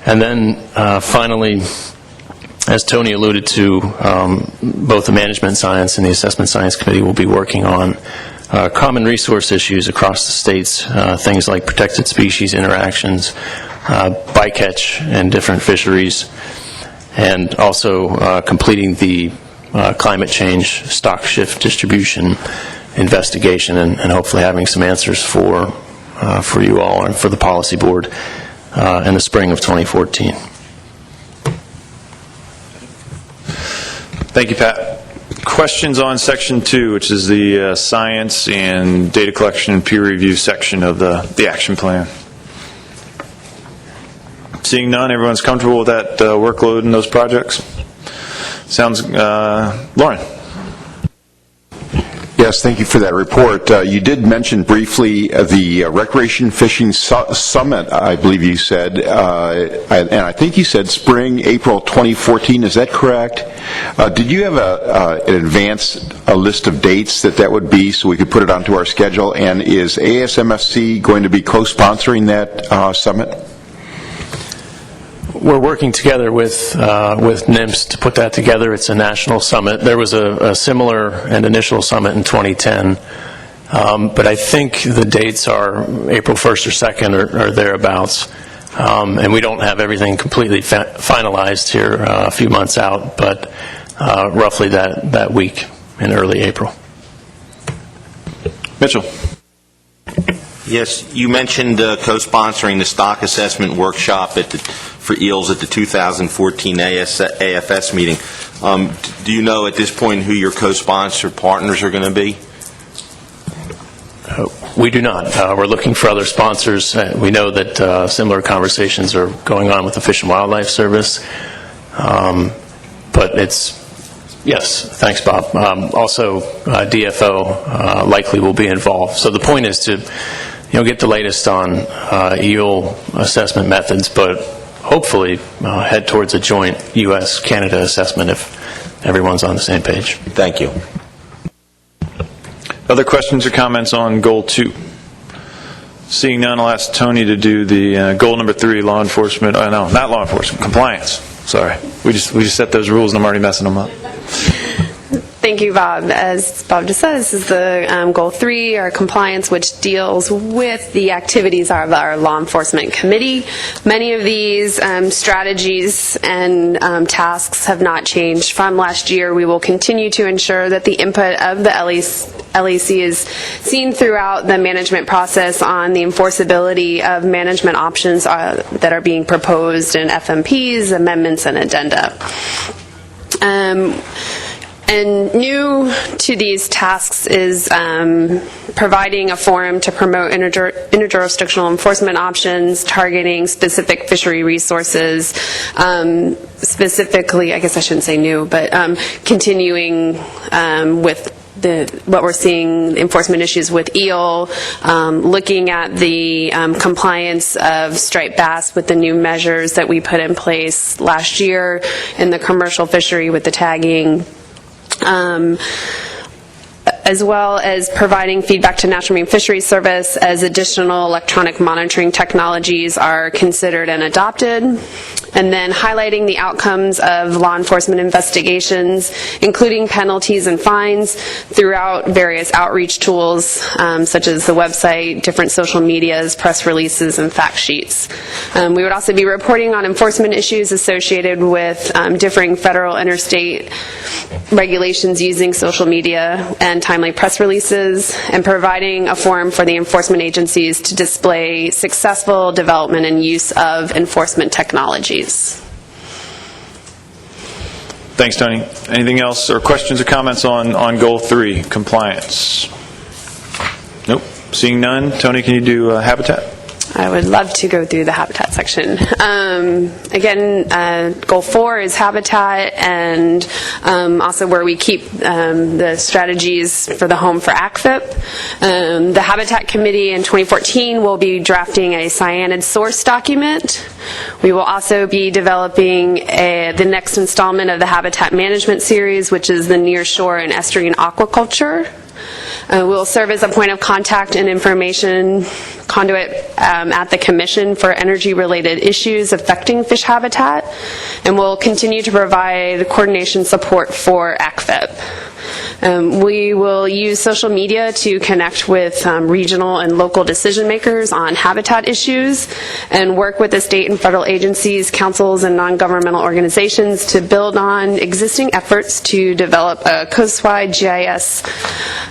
And then finally, as Tony alluded to, both the Management Science and the Assessment Science Committee will be working on common resource issues across the states, things like protected species interactions, bycatch in different fisheries, and also completing the climate change stock shift distribution investigation, and hopefully having some answers for you all and for the policy board in the spring of 2014. Thank you, Pat. Questions on Section 2, which is the science and data collection and peer review section of the action plan? Seeing none, everyone's comfortable with that workload in those projects? Sounds, Lauren. Yes, thank you for that report. You did mention briefly the Recreation Fishing Summit, I believe you said, and I think you said spring, April 2014. Is that correct? Did you have a list of dates that would be so we could put it onto our schedule? And is ASMFC going to be co-sponsoring that summit? We're working together with NIMS to put that together. It's a national summit. There was a similar and initial summit in 2010, but I think the dates are April 1st or 2nd or thereabouts. And we don't have everything completely finalized here a few months out, but roughly that week in early April. Mitchell. Yes, you mentioned co-sponsoring the stock assessment workshop for eels at the 2014 AFS meeting. Do you know at this point who your co-sponsor partners are going to be? We do not. We're looking for other sponsors. We know that similar conversations are going on with the Fish and Wildlife Service. But yes, thanks, Bob. Also, DFO likely will be involved. So the point is to get the latest on eel assessment methods, but hopefully head towards a joint U.S.-Canada assessment if everyone's on the same page. Thank you. Other questions or comments on Goal 2? Seeing none, I'll ask Tony to do the Goal number 3, law enforcement. No, not law enforcement, compliance. Sorry. We just set those rules and I'm already messing them up. Thank you, Bob. As Bob just said, this is the Goal 3, our compliance, which deals with the activities of our law enforcement committee. Many of these strategies and tasks have not changed from last year. We will continue to ensure that the input of the LEC is seen throughout the management process on the enforceability of management options that are being proposed in FMPs, amendments, and addenda. And new to these tasks is providing a forum to promote interjurisdictional enforcement options, targeting specific fishery resources, specifically, I guess I shouldn't say new, but continuing with what we're seeing, enforcement issues with eel, looking at the compliance of striped bass with the new measures that we put in place last year in the commercial fishery with the tagging, as well as providing feedback to National Marine Fisheries Service as additional electronic monitoring technologies are considered and adopted, and then highlighting the outcomes of law enforcement investigations, including penalties and fines throughout various outreach tools, such as the website, different social medias, press releases, and fact sheets. We would also be reporting on enforcement issues associated with differing federal interstate regulations using social media and timely press releases, and providing a forum for the enforcement agencies to display successful development and use of enforcement technologies. Thanks, Tony. Anything else or questions or comments on Goal 3, compliance? Nope. Seeing none. Tony, can you do habitat? I would love to go through the habitat section. Again, Goal 4 is habitat, and also where we keep the strategies for the home for ACFIP. The Habitat Committee in 2014 will be drafting a cyanid source document. We will also be developing the next installment of the Habitat Management Series, which is the nearshore and estuarine aquaculture. We'll serve as a point of contact and information conduit at the Commission for energy-related issues affecting fish habitat, and we'll continue to provide coordination support for ACFIP. We will use social media to connect with regional and local decision makers on habitat issues, and work with the state and federal agencies, councils, and non-governmental organizations to build on existing efforts to develop a coastwide GIS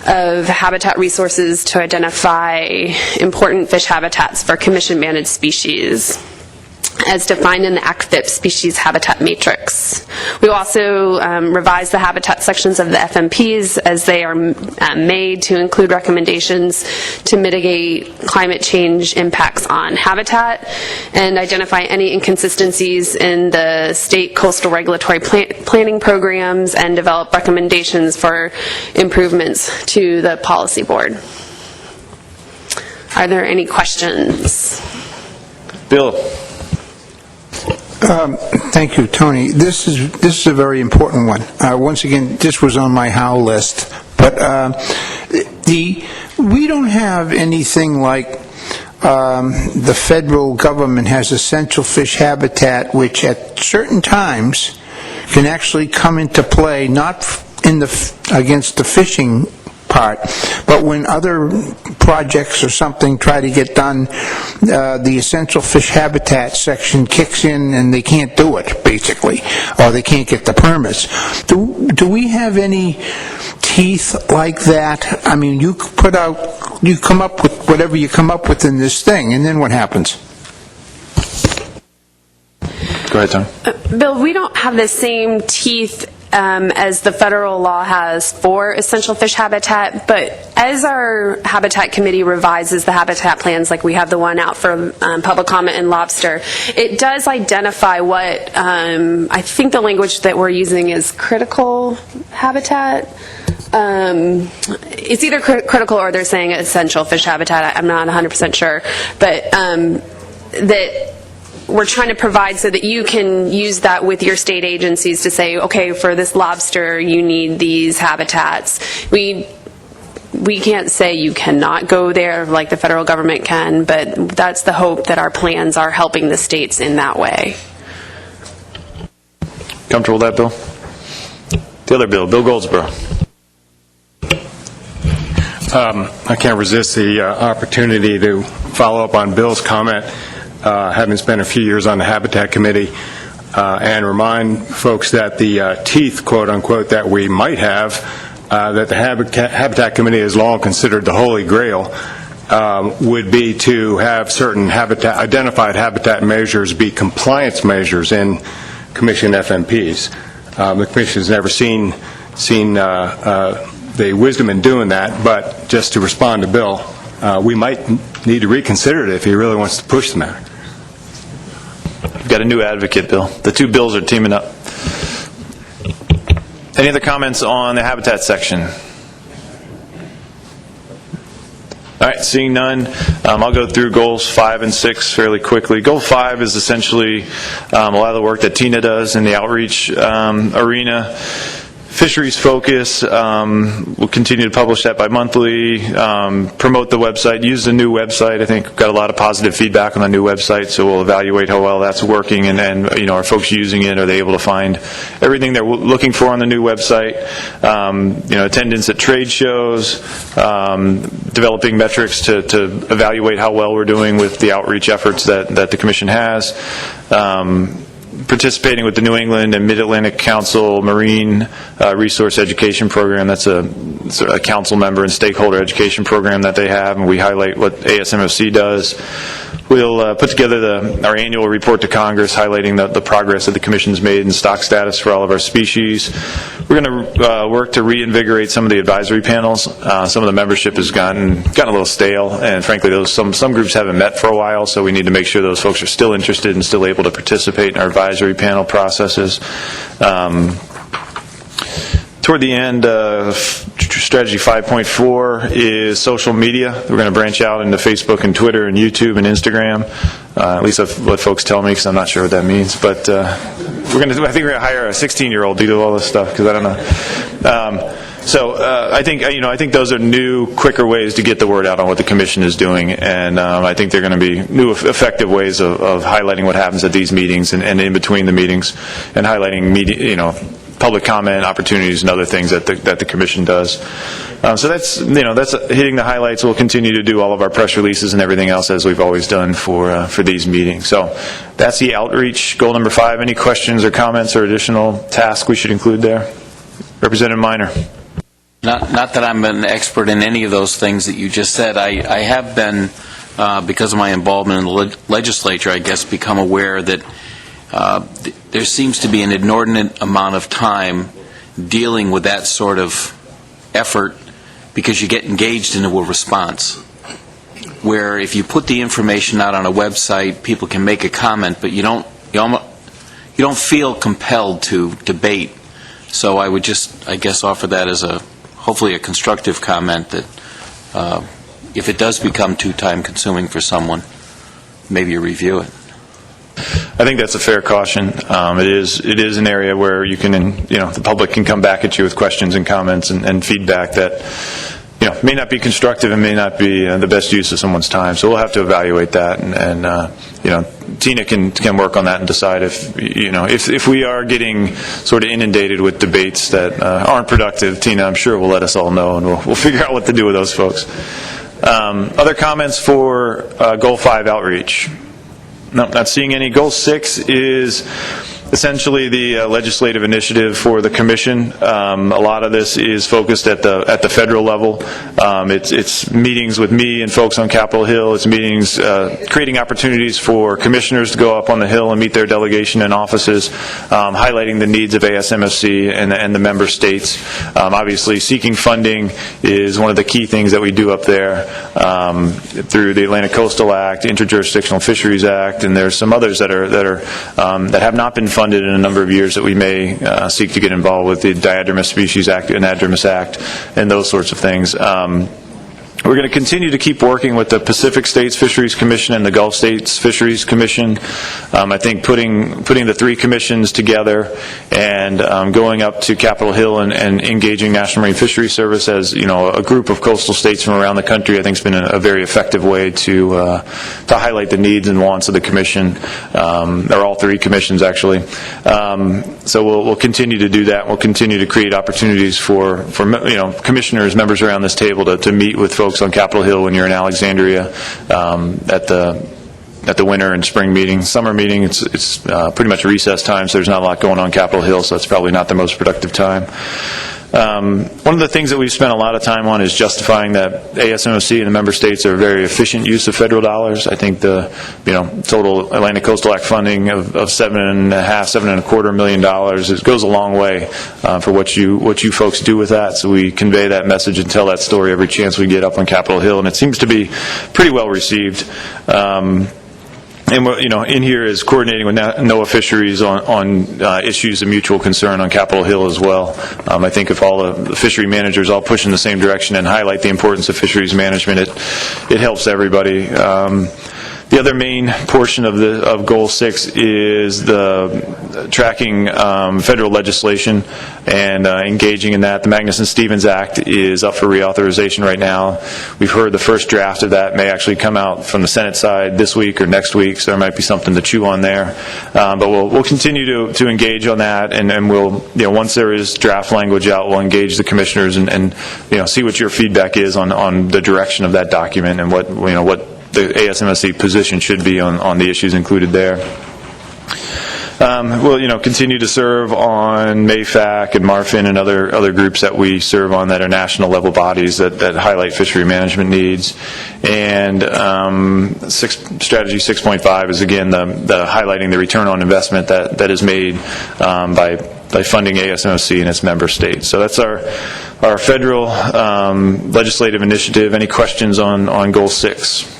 of habitat resources to identify important fish habitats for commission-managed species, as defined in the ACFIP Species Habitat Matrix. We will also revise the habitat sections of the FMPs as they are made to include recommendations to mitigate climate change impacts on habitat, and identify any inconsistencies in the state coastal regulatory planning programs, and develop recommendations for improvements to the policy board. Are there any questions? Bill. Thank you, Tony. This is a very important one. Once again, this was on my how list, but we don't have anything like the federal government has essential fish habitat, which at certain times can actually come into play, not against the fishing part, but when other projects or something try to get done, the essential fish habitat section kicks in and they can't do it, basically, or they can't get the permits. Do we have any teeth like that? I mean, you come up with whatever you come up with in this thing, and then what happens? Go ahead, Tom. Bill, we don't have the same teeth as the federal law has for essential fish habitat, but as our habitat committee revises the habitat plans, like we have the one out for public comment in lobster, it does identify what I think the language that we're using is critical habitat. It's either critical or they're saying essential fish habitat. I'm not 100% sure, but that we're trying to provide so that you can use that with your state agencies to say, okay, for this lobster, you need these habitats. We can't say you cannot go there like the federal government can, but that's the hope, that our plans are helping the states in that way. Comfortable with that, Bill? The other Bill, Bill Goldsboro. I can't resist the opportunity to follow up on Bill's comment, having spent a few years on the Habitat Committee, and remind folks that the teeth, quote-unquote, that we might have, that the Habitat Committee has long considered the Holy Grail, would be to have certain identified habitat measures be compliance measures in Commission FMPs. The Commission has never seen the wisdom in doing that, but just to respond to Bill, we might need to reconsider it if he really wants to push the matter. We've got a new advocate, Bill. The two bills are teaming up. Any other comments on the habitat section? All right, seeing none, I'll go through goals 5 and 6 fairly quickly. Goal 5 is essentially a lot of the work that Tina does in the outreach arena. Fisheries focus, we'll continue to publish that bi-monthly, promote the website, use the new website. I think we've got a lot of positive feedback on the new website, so we'll evaluate how well that's working, and are folks using it? Are they able to find everything they're looking for on the new website? Attendance at trade shows, developing metrics to evaluate how well we're doing with the outreach efforts that the Commission has. Participating with the New England and Mid-Atlantic Council Marine Resource Education Program. That's a council member and stakeholder education program that they have, and we highlight what ASMFC does. We'll put together our annual report to Congress highlighting the progress that the Commission's made in stock status for all of our species. We're going to work to reinvigorate some of the advisory panels. Some of the membership has gotten a little stale, and frankly, some groups haven't met for a while, so we need to make sure those folks are still interested and still able to participate in our advisory panel processes. Toward the end, strategy 5.4 is social media. We're going to branch out into Facebook and Twitter and YouTube and Instagram. At least that's what folks tell me, because I'm not sure what that means. But I think we're going to hire a 16-year-old to do all this stuff, because I don't know. I think those are new, quicker ways to get the word out on what the Commission is doing, and I think they're going to be new, effective ways of highlighting what happens at these meetings and in between the meetings, and highlighting public comment opportunities and other things that the Commission does. So that's hitting the highlights. We'll continue to do all of our press releases and everything else as we've always done for these meetings. So that's the outreach. Goal number 5. Any questions or comments or additional tasks we should include there? Representative Minor. Not that I'm an expert in any of those things that you just said. I have been, because of my involvement in the legislature, I guess, become aware that there seems to be an inordinate amount of time dealing with that sort of effort, because you get engaged into a response. Where if you put the information out on a website, people can make a comment, but you don't feel compelled to debate. So I would just, I guess, offer that as hopefully a constructive comment, that if it does become too time-consuming for someone, maybe you review it. I think that's a fair caution. It is an area where you can, the public can come back at you with questions and comments and feedback that, may not be constructive and may not be the best use of someone's time. So we'll have to evaluate that, and Tina can work on that and decide if we are getting sort of inundated with debates that aren't productive. Tina, I'm sure, will let us all know, and we'll figure out what to do with those folks. Other comments for Goal 5 outreach? No, not seeing any. Goal 6 is essentially the legislative initiative for the Commission. A lot of this is focused at the federal level. It's meetings with me and folks on Capitol Hill. It's meetings creating opportunities for commissioners to go up on the Hill and meet their delegation in offices, highlighting the needs of ASMFC and the member states. Obviously, seeking funding is one of the key things that we do up there through the Atlantic Coastal Act, Interjurisdictional Fisheries Act, and there's some others that have not been funded in a number of years that we may seek to get involved with, the Diadromous Species Act, Anadromous Act, and those sorts of things. We're going to continue to keep working with the Pacific States Fisheries Commission and the Gulf States Fisheries Commission. I think putting the three commissions together and going up to Capitol Hill and engaging National Marine Fisheries Service as a group of coastal states from around the country, I think has been a very effective way to highlight the needs and wants of the commission, or all three commissions actually. So we'll continue to do that. We'll continue to create opportunities for commissioners, members around this table to meet with folks on Capitol Hill when you're in Alexandria at the winter and spring meeting. Summer meeting, it's pretty much recess time, so there's not a lot going on Capitol Hill, so that's probably not the most productive time. One of the things that we've spent a lot of time on is justifying that ASMFC and the member states are a very efficient use of federal dollars. I think the total Atlantic Coastal Act funding of $7.25 million goes a long way for what you folks do with that. So we convey that message and tell that story every chance we get up on Capitol Hill, and it seems to be pretty well received. And in here is coordinating with NOAA Fisheries on issues of mutual concern on Capitol Hill as well. I think if all the fishery managers all push in the same direction and highlight the importance of fisheries management, it helps everybody. The other main portion of Goal 6 is the tracking federal legislation and engaging in that. The Magnuson-Stevens Act is up for reauthorization right now. We've heard the first draft of that may actually come out from the Senate side this week or next week, so there might be something to chew on there. But we'll continue to engage on that, and we'll once there is draft language out, we'll engage the commissioners and see what your feedback is on the direction of that document and what the ASMFC position should be on the issues included there. We'll continue to serve on MAFAC and MARFIN and other groups that we serve on that are national level bodies that highlight fishery management needs. And strategy 6.5 is again the highlighting the return on investment that is made by funding ASMFC and its member states. So that's our federal legislative initiative. Any questions on Goal 6?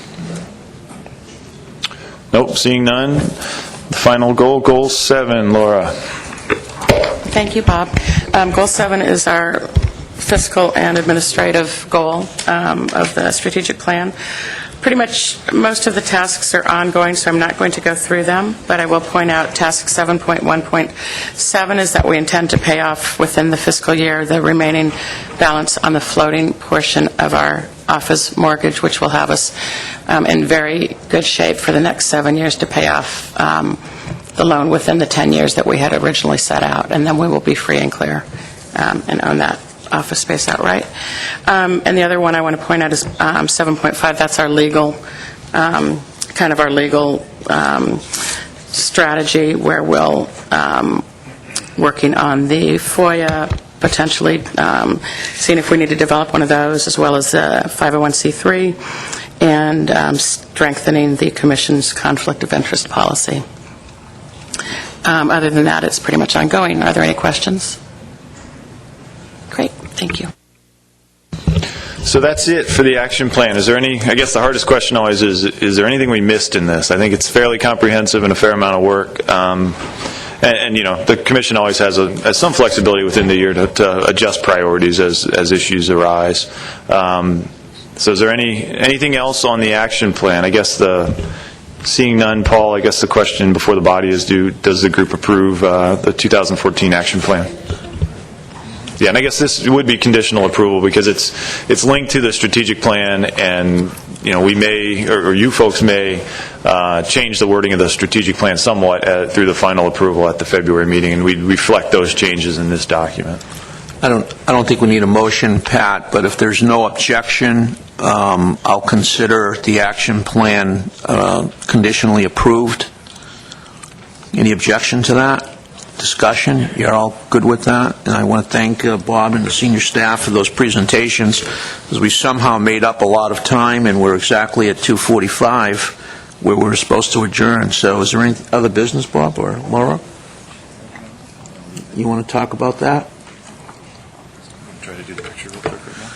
Nope, seeing none. The final goal, Goal 7, Laura. Thank you, Bob. Goal 7 is our fiscal and administrative goal of the strategic plan. Pretty much most of the tasks are ongoing, so I'm not going to go through them, but I will point out task 7.1.7 is that we intend to pay off within the fiscal year the remaining balance on the floating portion of our office mortgage, which will have us in very good shape for the next 7 years to pay off the loan within the 10 years that we had originally set out, and then we will be free and clear and own that office space outright. And the other one I want to point out is 7.5. That's our legal, kind of our legal strategy where we'll working on the FOIA, potentially seeing if we need to develop one of those, as well as 501c3, and strengthening the Commission's conflict of interest policy. Other than that, it's pretty much ongoing. Are there any questions? Great, thank you. So that's it for the action plan. Is there any, I guess the hardest question always is there anything we missed in this? I think it's fairly comprehensive and a fair amount of work. And the Commission always has some flexibility within the year to adjust priorities as issues arise. So is there anything else on the action plan? I guess seeing none, Paul, I guess the question before the body is does the group approve the 2014 action plan? Yeah, and I guess this would be conditional approval because it's linked to the strategic plan, and we may, or you folks may, change the wording of the strategic plan somewhat through the final approval at the February meeting, and we reflect those changes in this document. I don't think we need a motion, Pat, but if there's no objection, I'll consider the action plan conditionally approved. Any objection to that? Discussion? You're all good with that? And I want to thank Bob and the senior staff for those presentations, because we somehow made up a lot of time, and we're exactly at 2:45 where we're supposed to adjourn. So is there any other business, Bob or Laura? You want to talk about that? Try to do the picture real quick right now.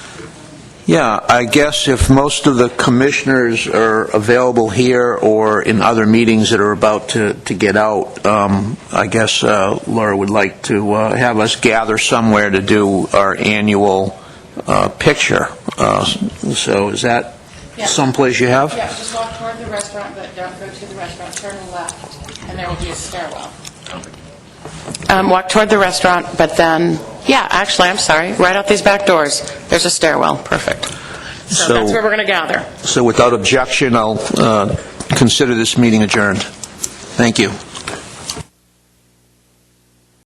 Yeah, I guess if most of the commissioners are available here or in other meetings that are about to get out, I guess Laura would like to have us gather somewhere to do our annual picture So is that someplace you have? Yeah, just walk toward the restaurant, but don't go to the restaurant. Turn left, and there will be a stairwell. Walk toward the restaurant, but then, actually, I'm sorry, right out these back doors, there's a stairwell. Perfect. So that's where we're going to gather. So without objection, I'll consider this meeting adjourned. Thank you.